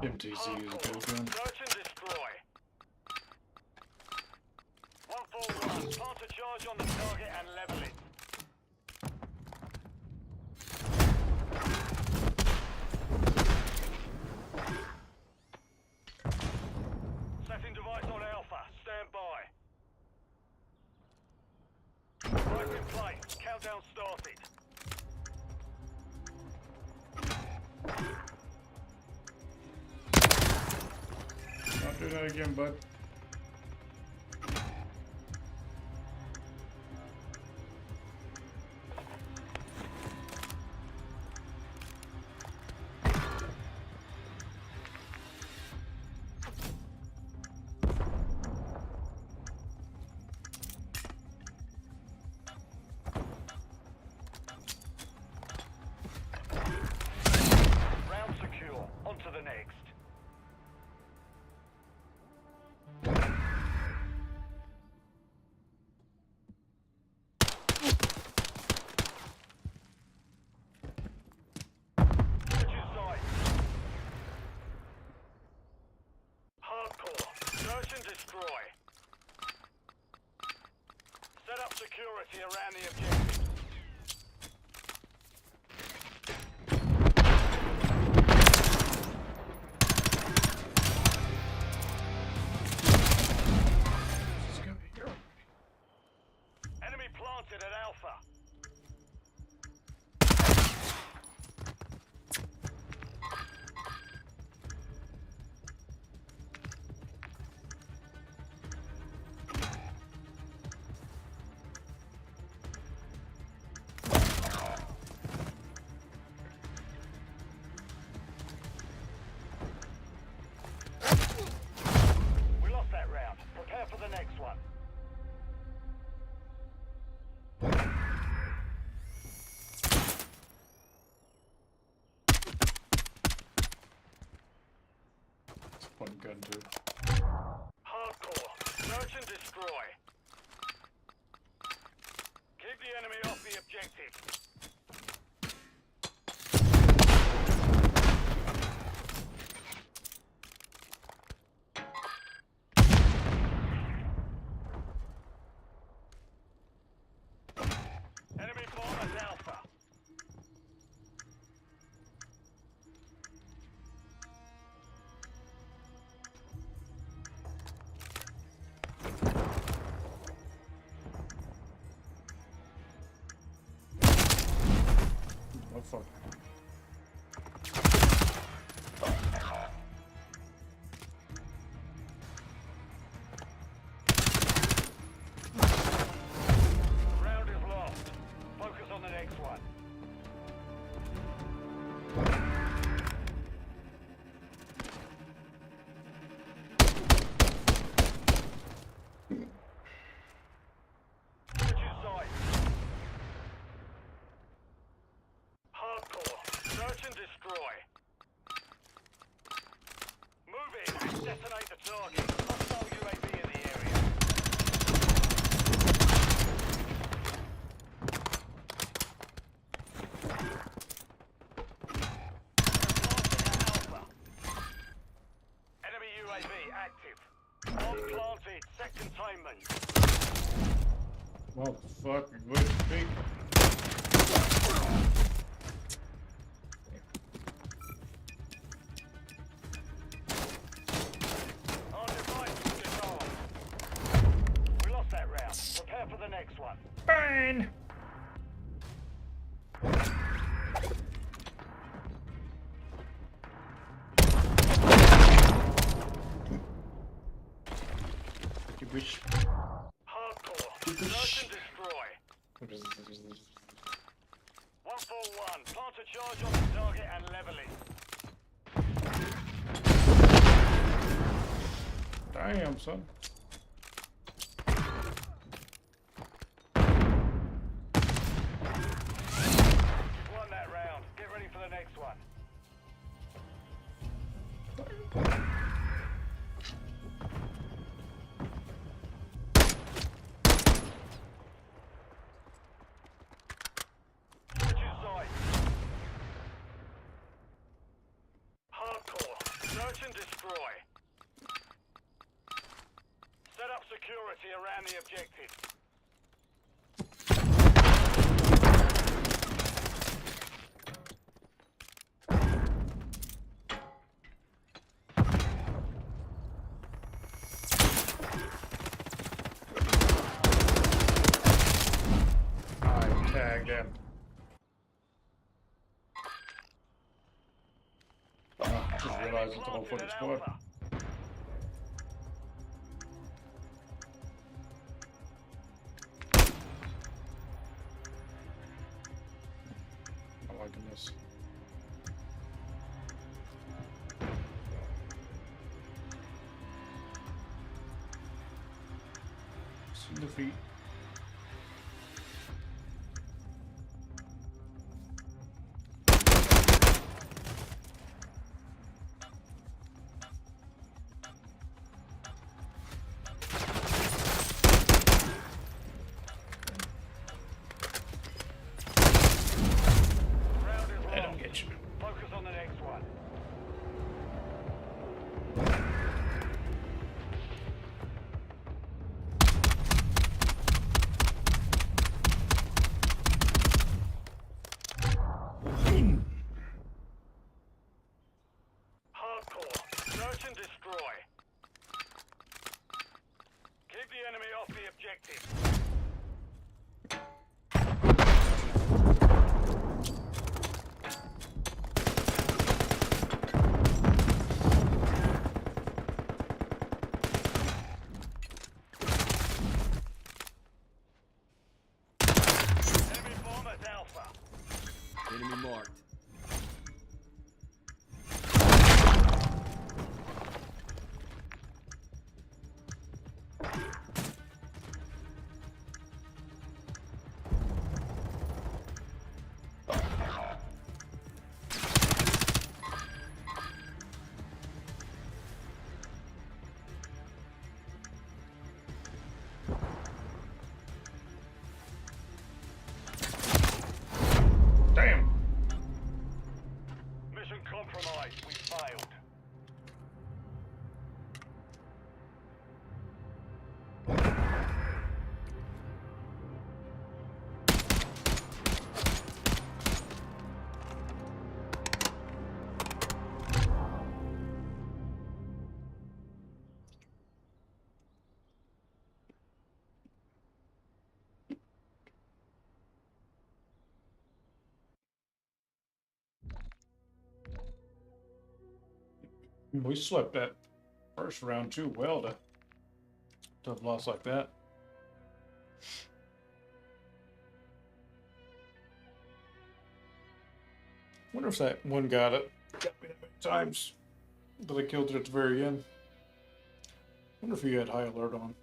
MTZ is a good gun. Search and destroy. 141. Plant a charge on the target and level it. Setting device on Alpha. Stand by. Device in place. Countdown started. Don't do that again, bud. Round secure. On to the next. Switch your sight. Hardcore. Search and destroy. Set up security around the objective. This is gonna be good. Enemy planted at Alpha. We lost that round. Prepare for the next one. It's a fun gun too. Hardcore. Search and destroy. Keep the enemy off the objective. Enemy bomb at Alpha. Oh fuck. Round is lost. Focus on the next one. Switch your sight. Hardcore. Search and destroy. Move in and detonate the target. Hostile UAV in the area. Alpha. Enemy UAV active. Bomb planted. Set containment. Motherfucker, good big. Our device is disarmed. We lost that round. Prepare for the next one. Fine. You bitch. Hardcore. Search and destroy. 141. Plant a charge on the target and level it. Damn, son. Won that round. Get ready for the next one. Switch your sight. Hardcore. Search and destroy. Set up security around the objective. I tagged him. Just realized it's the whole fucking squad. I'm liking this. See the feet. Let him get you. Focus on the next one. Hardcore. Search and destroy. Keep the enemy off the objective. Enemy bomb at Alpha. Enemy marked. Damn. Mission compromised. We failed. We swept that first round too well to have lost like that. Wonder if that one guy that got me that many times that I killed it at the very end. Wonder if he had high alert on.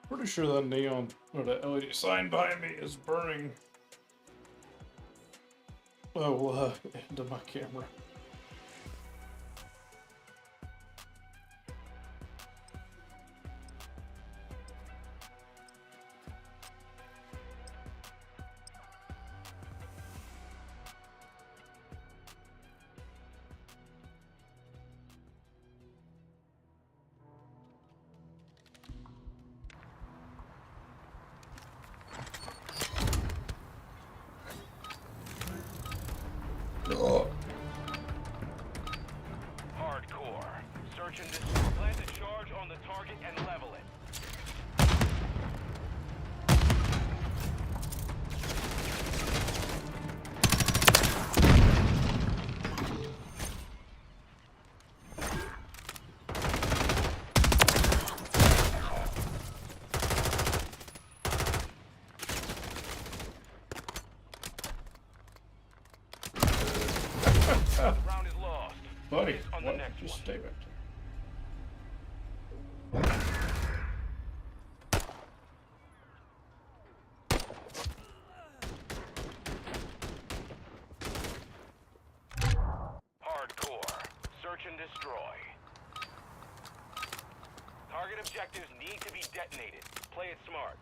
Pretty sure that neon or that LED sign behind me is burning. Oh, into my camera. Hardcore. Search and destroy. Plant a charge on the target and level it. Buddy, On the what? next Just one. stay back Hardcore. Search and destroy. Target objectives need to be detonated. Play it smart.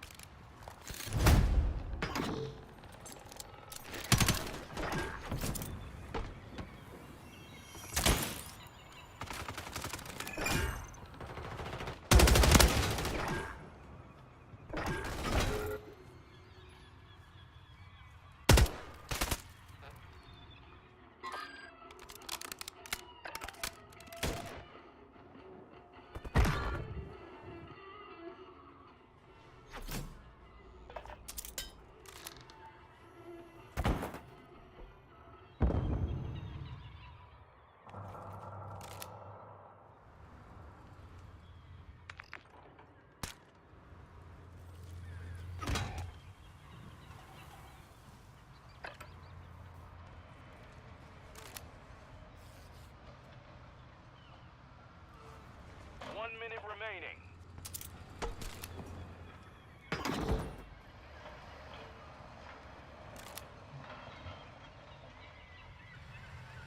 One minute remaining.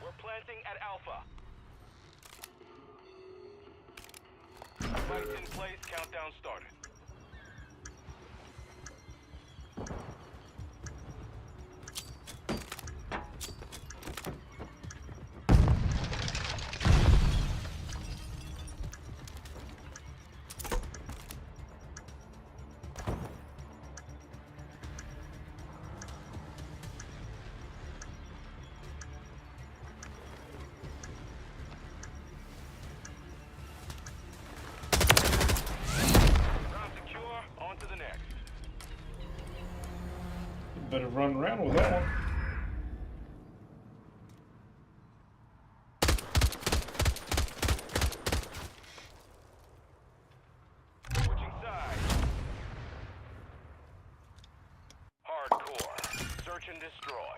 We're planting at Alpha. Flags in place, countdown started. Round secure, on to the next. Better run around with that one. Switching sides. Hardcore. Search and destroy.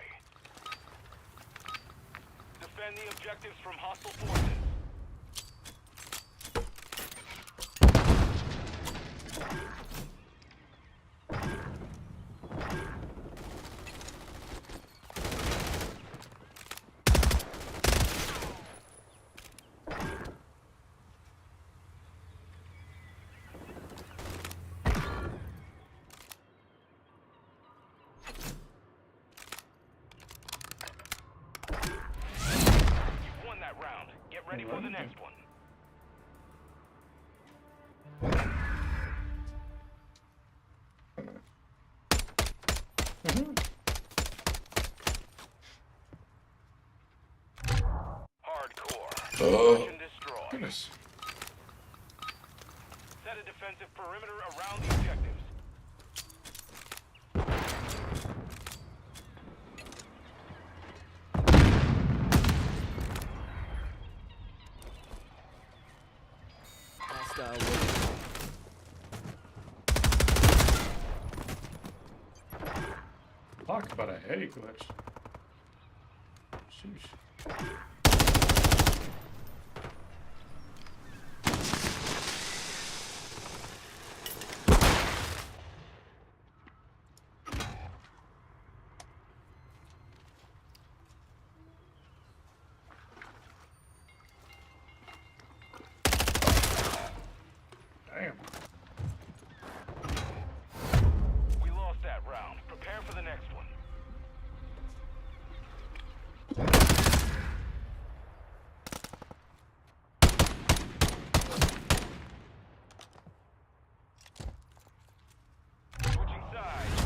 Defend the objectives from hostile forces. You've won that round. Get ready for the next one. Hardcore. Search and destroy. Goodness. Set a defensive perimeter around the objectives. Hostile waiting. Talk about a heady glitch. Sheesh. Damn. We lost that round. Prepare for the next one. Switching sides.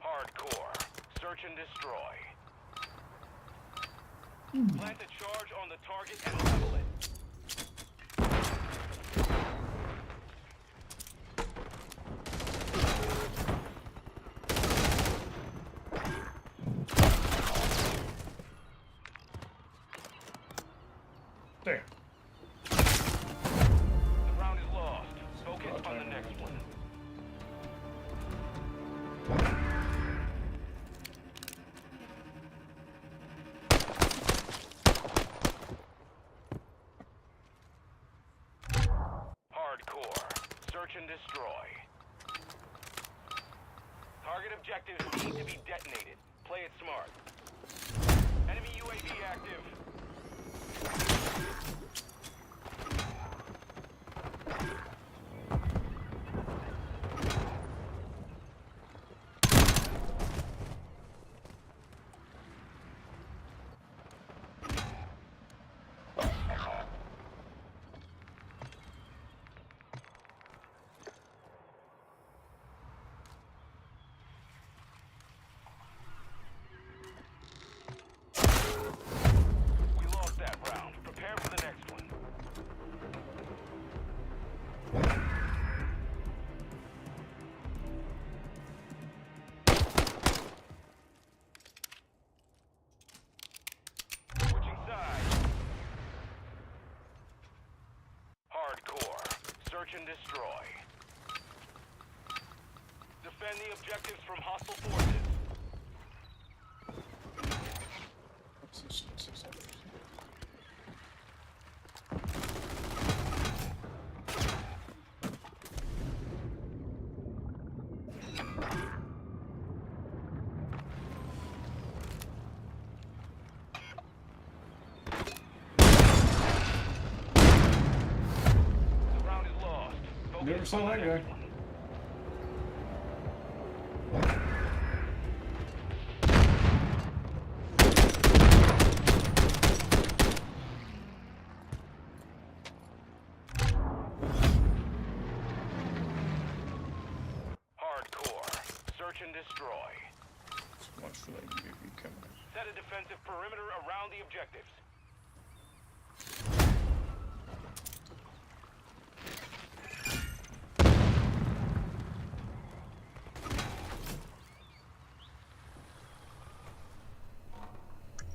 Hardcore. Search and destroy. Plant a charge on the target and level it. Damn. The round is lost. Focus on the next one. destroy. Target objectives need to be detonated. Play it smart. Enemy UAV active. We lost that round. Prepare for the next one. Switching sides. Hardcore. Search and destroy. Defend the objectives from hostile forces. What's this? 600. The round is lost. Focus Never saw on the that next guy. one. Hardcore. Search and destroy. So much for that UAV coming. Set a defensive perimeter around the objectives.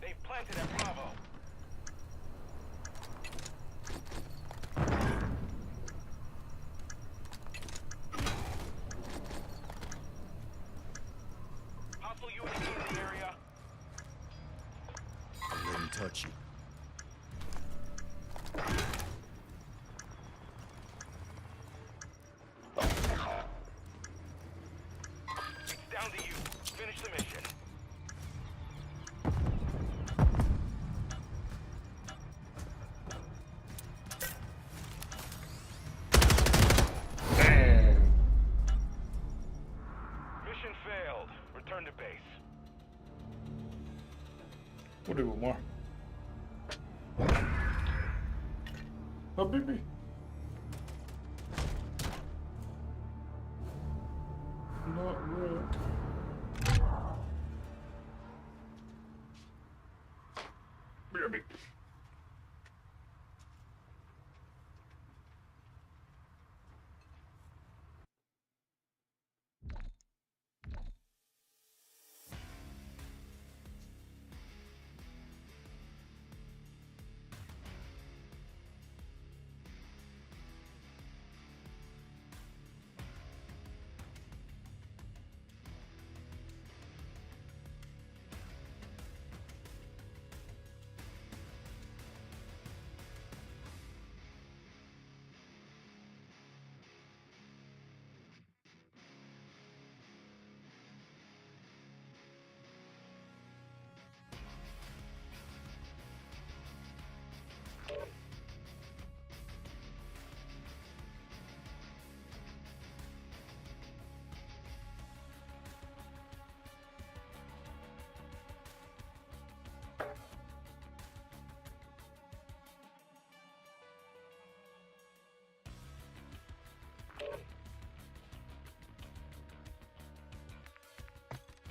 They've planted at Bravo. Hostile UAV in the area. I wouldn't touch you. It's down to you. Finish the mission. Damn. Mission failed. Return to base. We'll do one more. Oh, baby. Not really. Baby.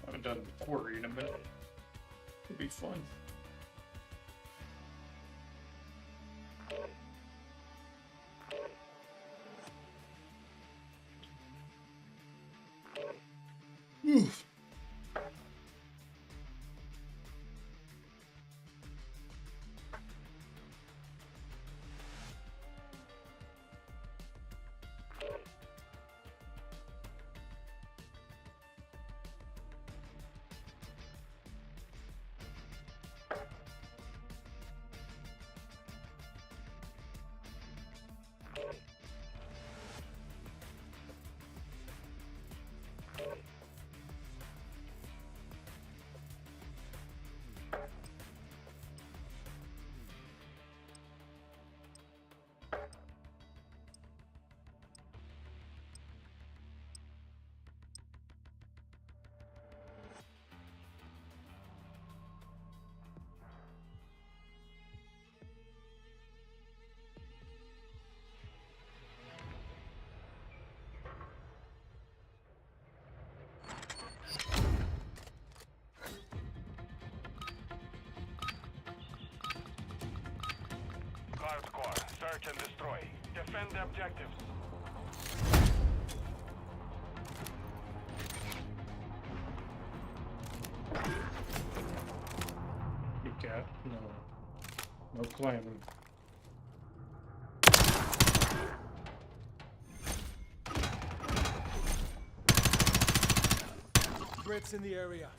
I haven't done quartering in a minute. It'd be fun. Oof. search and destroy. Defend the objectives. You cat? No. No claiming. Threats in the area.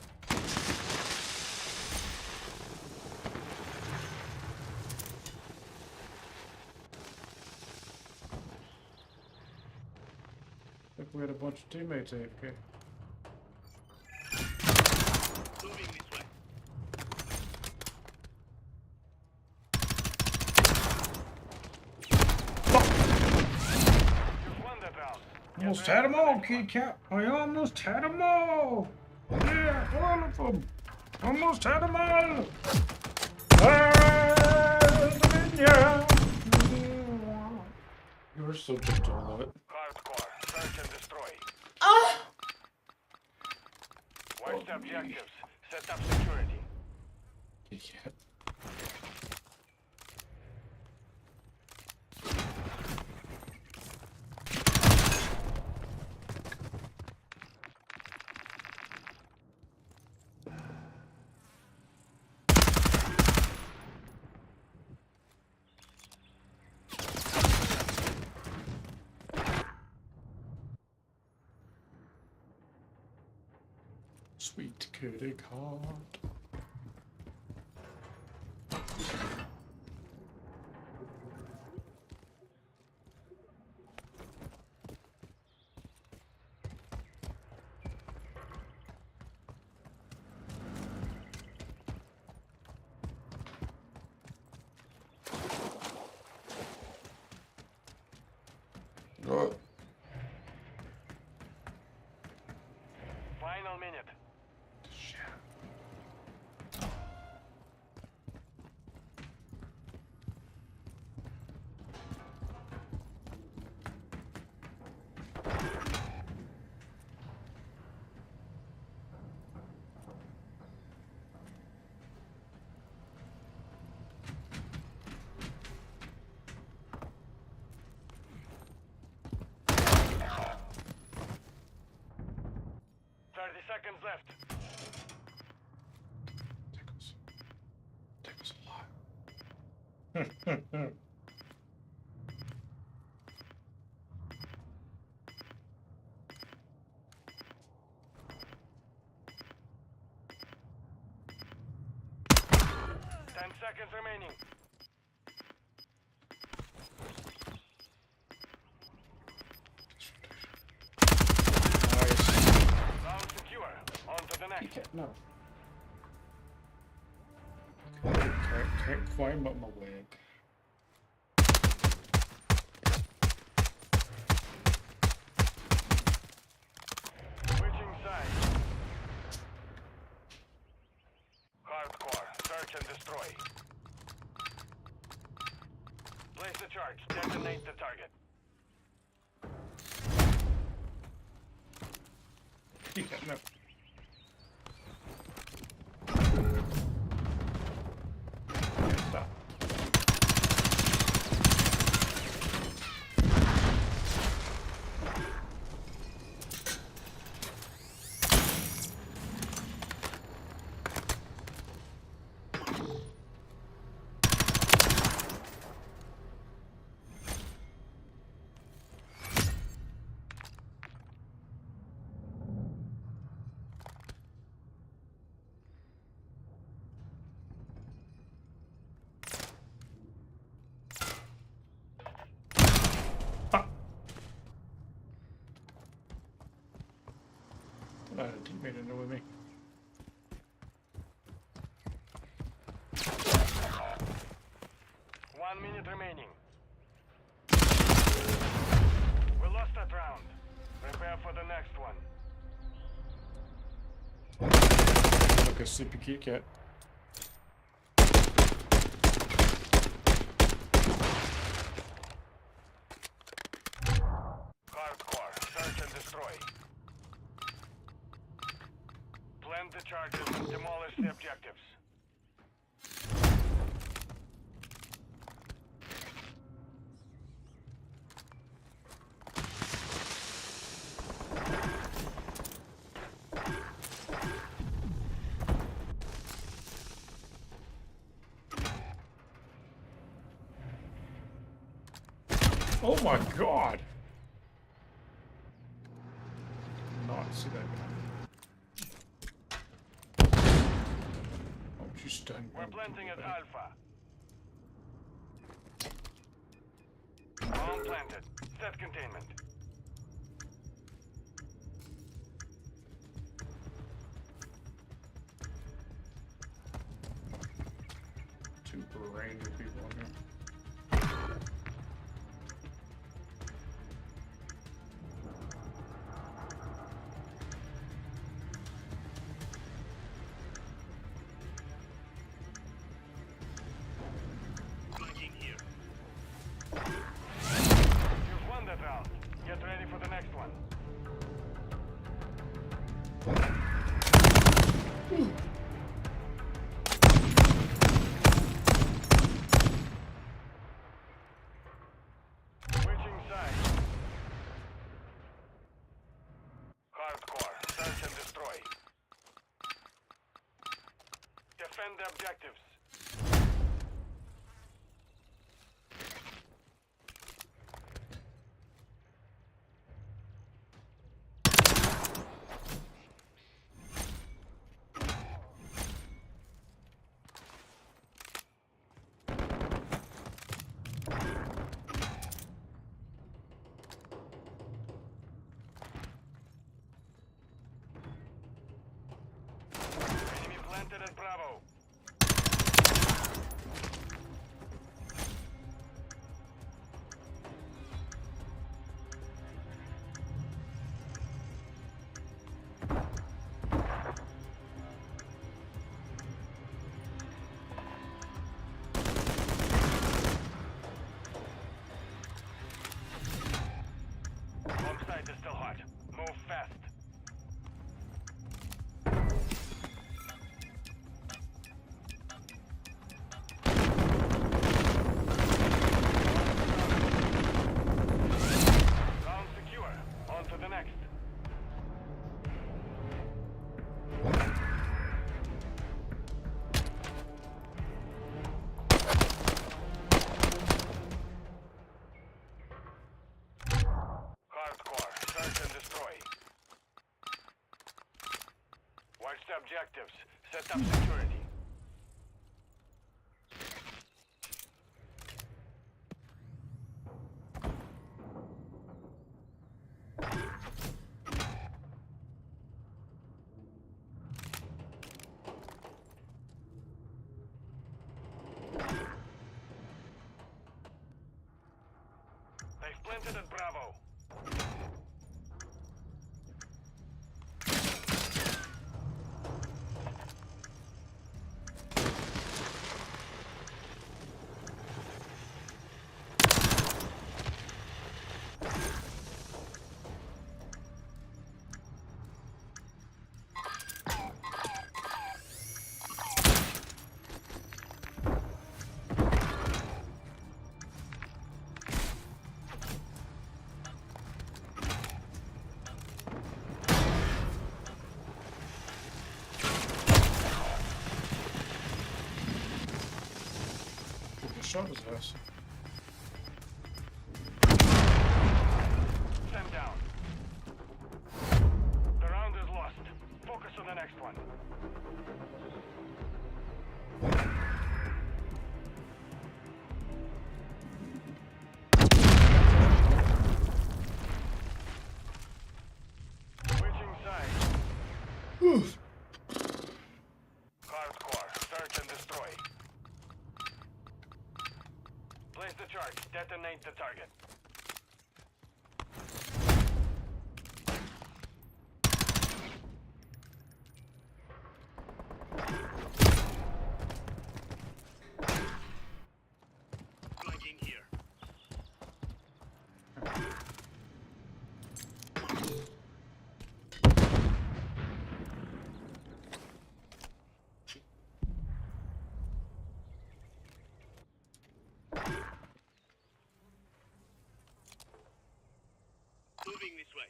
I think we had a bunch of teammates AFK. You've won that round. Almost had them all, Kid Cap. I almost had them all. Yeah, all of them. Almost had them all. You're so gentle, I love it. Hardcore. Search and destroy. Watch the objectives. Set up security. Kid Cap. Sweet kitty cat. What? Final minute. Shit. 30 seconds left. Tickles a lot. 10 seconds remaining. Nice. Round secure. On to the next. No. Can't climb up my leg. Switching sides. Hardcore. Search and destroy. Place the charge. Detonate the target. No. Stop. I had a teammate in there with me. One minute remaining. We lost that round. Prepare for the next one. Like a sleepy Kit Kat. Hardcore. Search and destroy. Plant the charges and demolish the objectives. Oh my god! Not see that guy. Oh, she's stunned. We're planting at Alpha. Bomb planted. Set containment. Two Ranger people in here. You've won that round. Get ready for the next one. Switching sides. Hardcore. Search and destroy. Defend the objectives. Enemy planted at Bravo. Bomb site is still hot. Move fast. Round secure. On to the next. Hardcore. Search and destroy. Watch the objectives. Set up security. They've planted at Bravo. What shot was this? Stand down. The round is lost. Focus on the next one. Switching sides. Hardcore. Search and destroy. Place the charge. Detonate the target. Flanking here. Moving this way.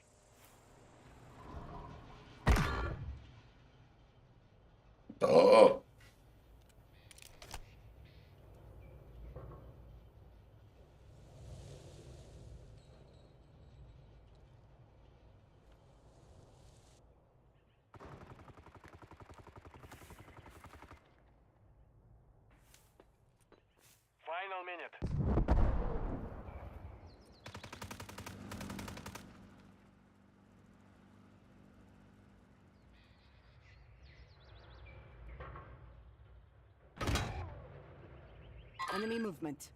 Oh! Final minute. Enemy movement.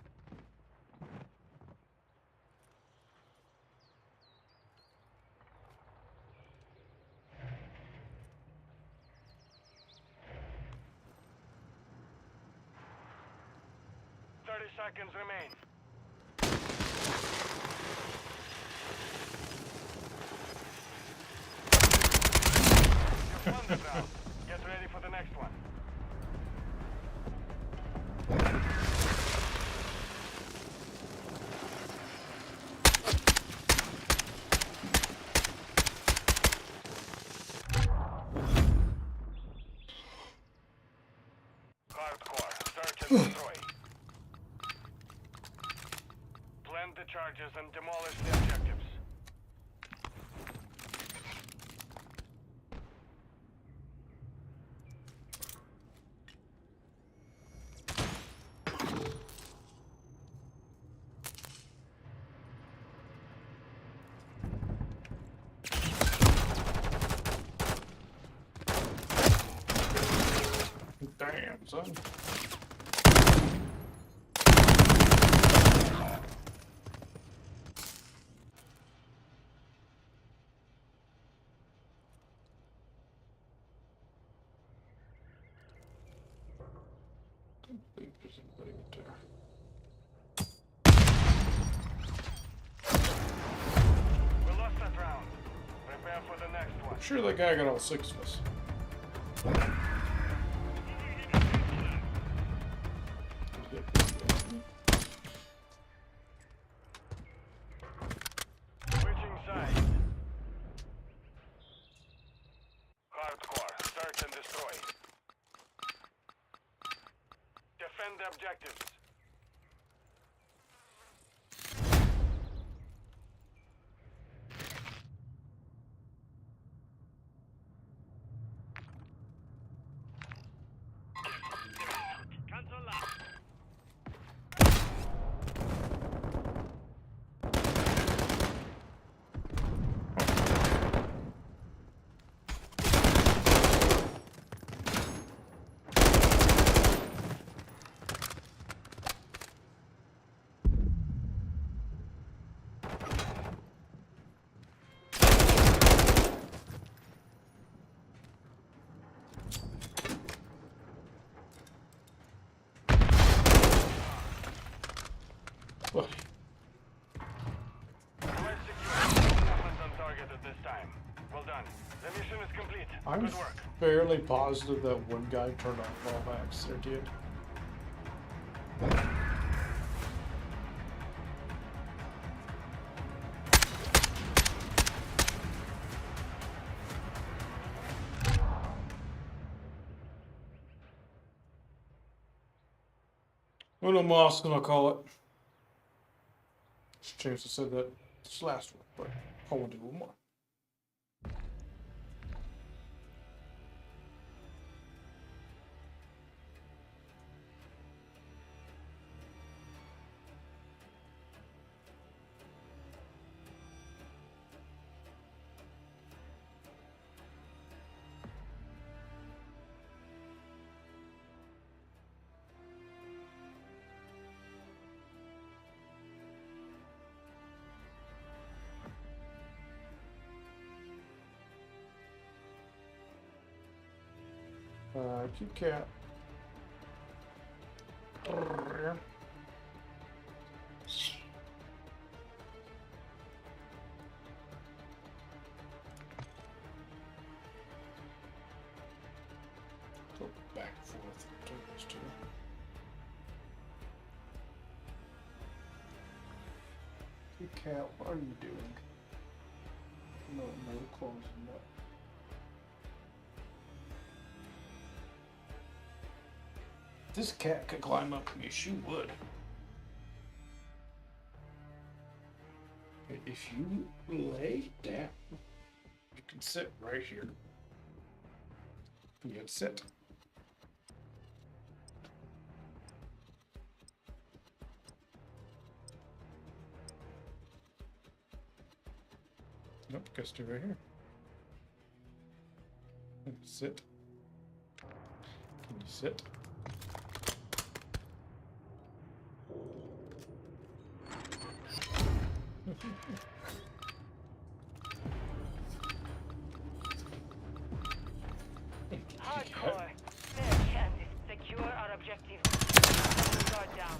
Seconds remain. You've won this round. Get ready for the next one. Hardcore. Search and destroy. Plant the charges and demolish the objectives. Damn, son. There's anybody up there. We lost that round. Prepare for the next one. I'm sure that guy got all 6 of us. Switching sides. Hardcore. Search and destroy. Defend the objectives. Cancel that. What? Well secured. No movement on target at this time. Well done. The mission is complete. I'm Good work. fairly positive that one guy turned off all backs there, dude. Uno mas, gonna call it. There's a chance I said that this last one, but I want to do one more. Cute cat. Go back and forth between those two. Cute cat, what are you doing? No, closing up. This cat could climb up me, she would. If you lay down, you can sit right here. You can sit. Nope, guess stay right here. And sit. Can you sit? Hardcore. Search and secure our objective. Guard down.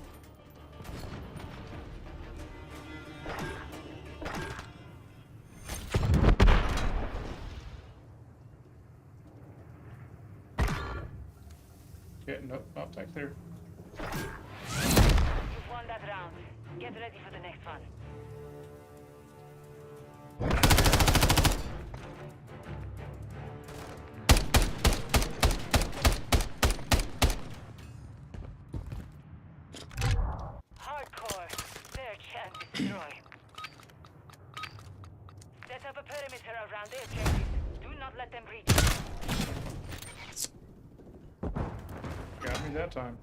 Yeah, nope, not back there. You've won that round. Get ready for the next one. Hardcore. Search and destroy. Set up a perimeter around the objective. Do not let them reach. Got me that time.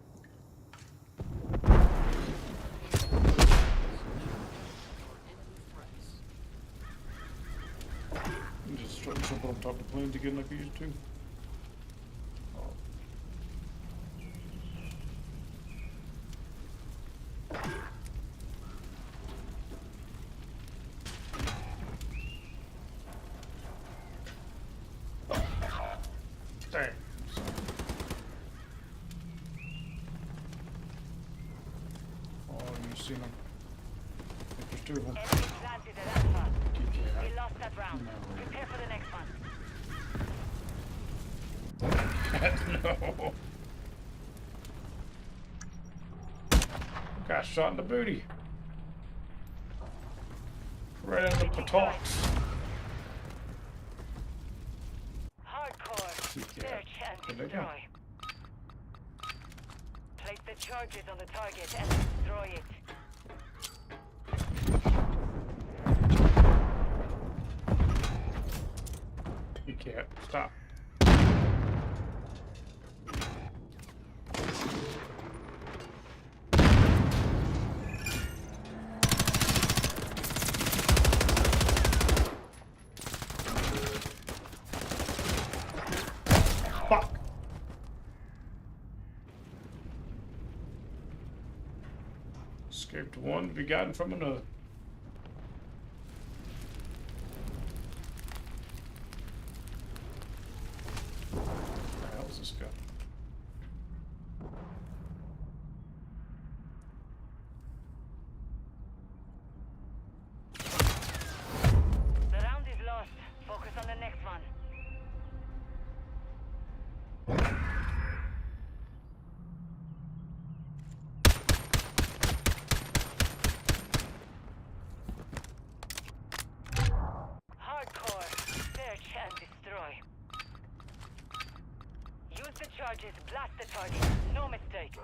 I'm just trying to jump on top of the planes again like I used to. Dang. Oh, you've seen them. I think there's two of them. Enemy planted at Alpha. Yeah. We lost that round. No. Prepare for the next one. No. Got shot in the booty. Right in the buttocks. Hardcore. Yeah. Search and There they go. destroy. Place the charges on the target and destroy it. You can't stop. Fuck. Escaped one to be gotten from another. Where the hell is this guy? The round is lost. Focus on the next one. Hardcore. Search and destroy. Use the charges. Blast the target. No mistakes.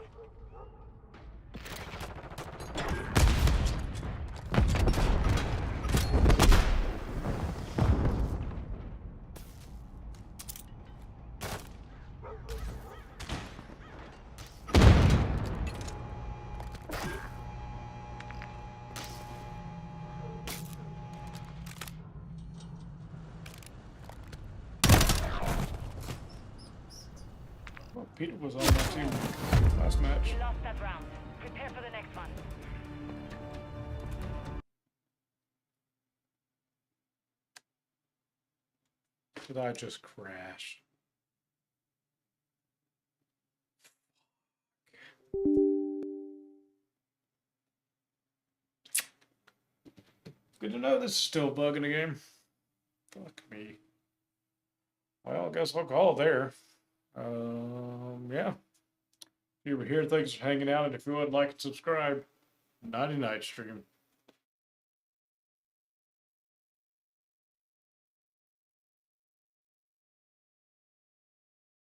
Well, Peter was on my team last match. You lost that round. Prepare for the next one. Did I just crash? Good to know this is still bugging the game. Fuck me. Well, I guess I'll call it there. Yeah. If you were here, thanks for hanging out, and if you would like to subscribe, 90 night stream.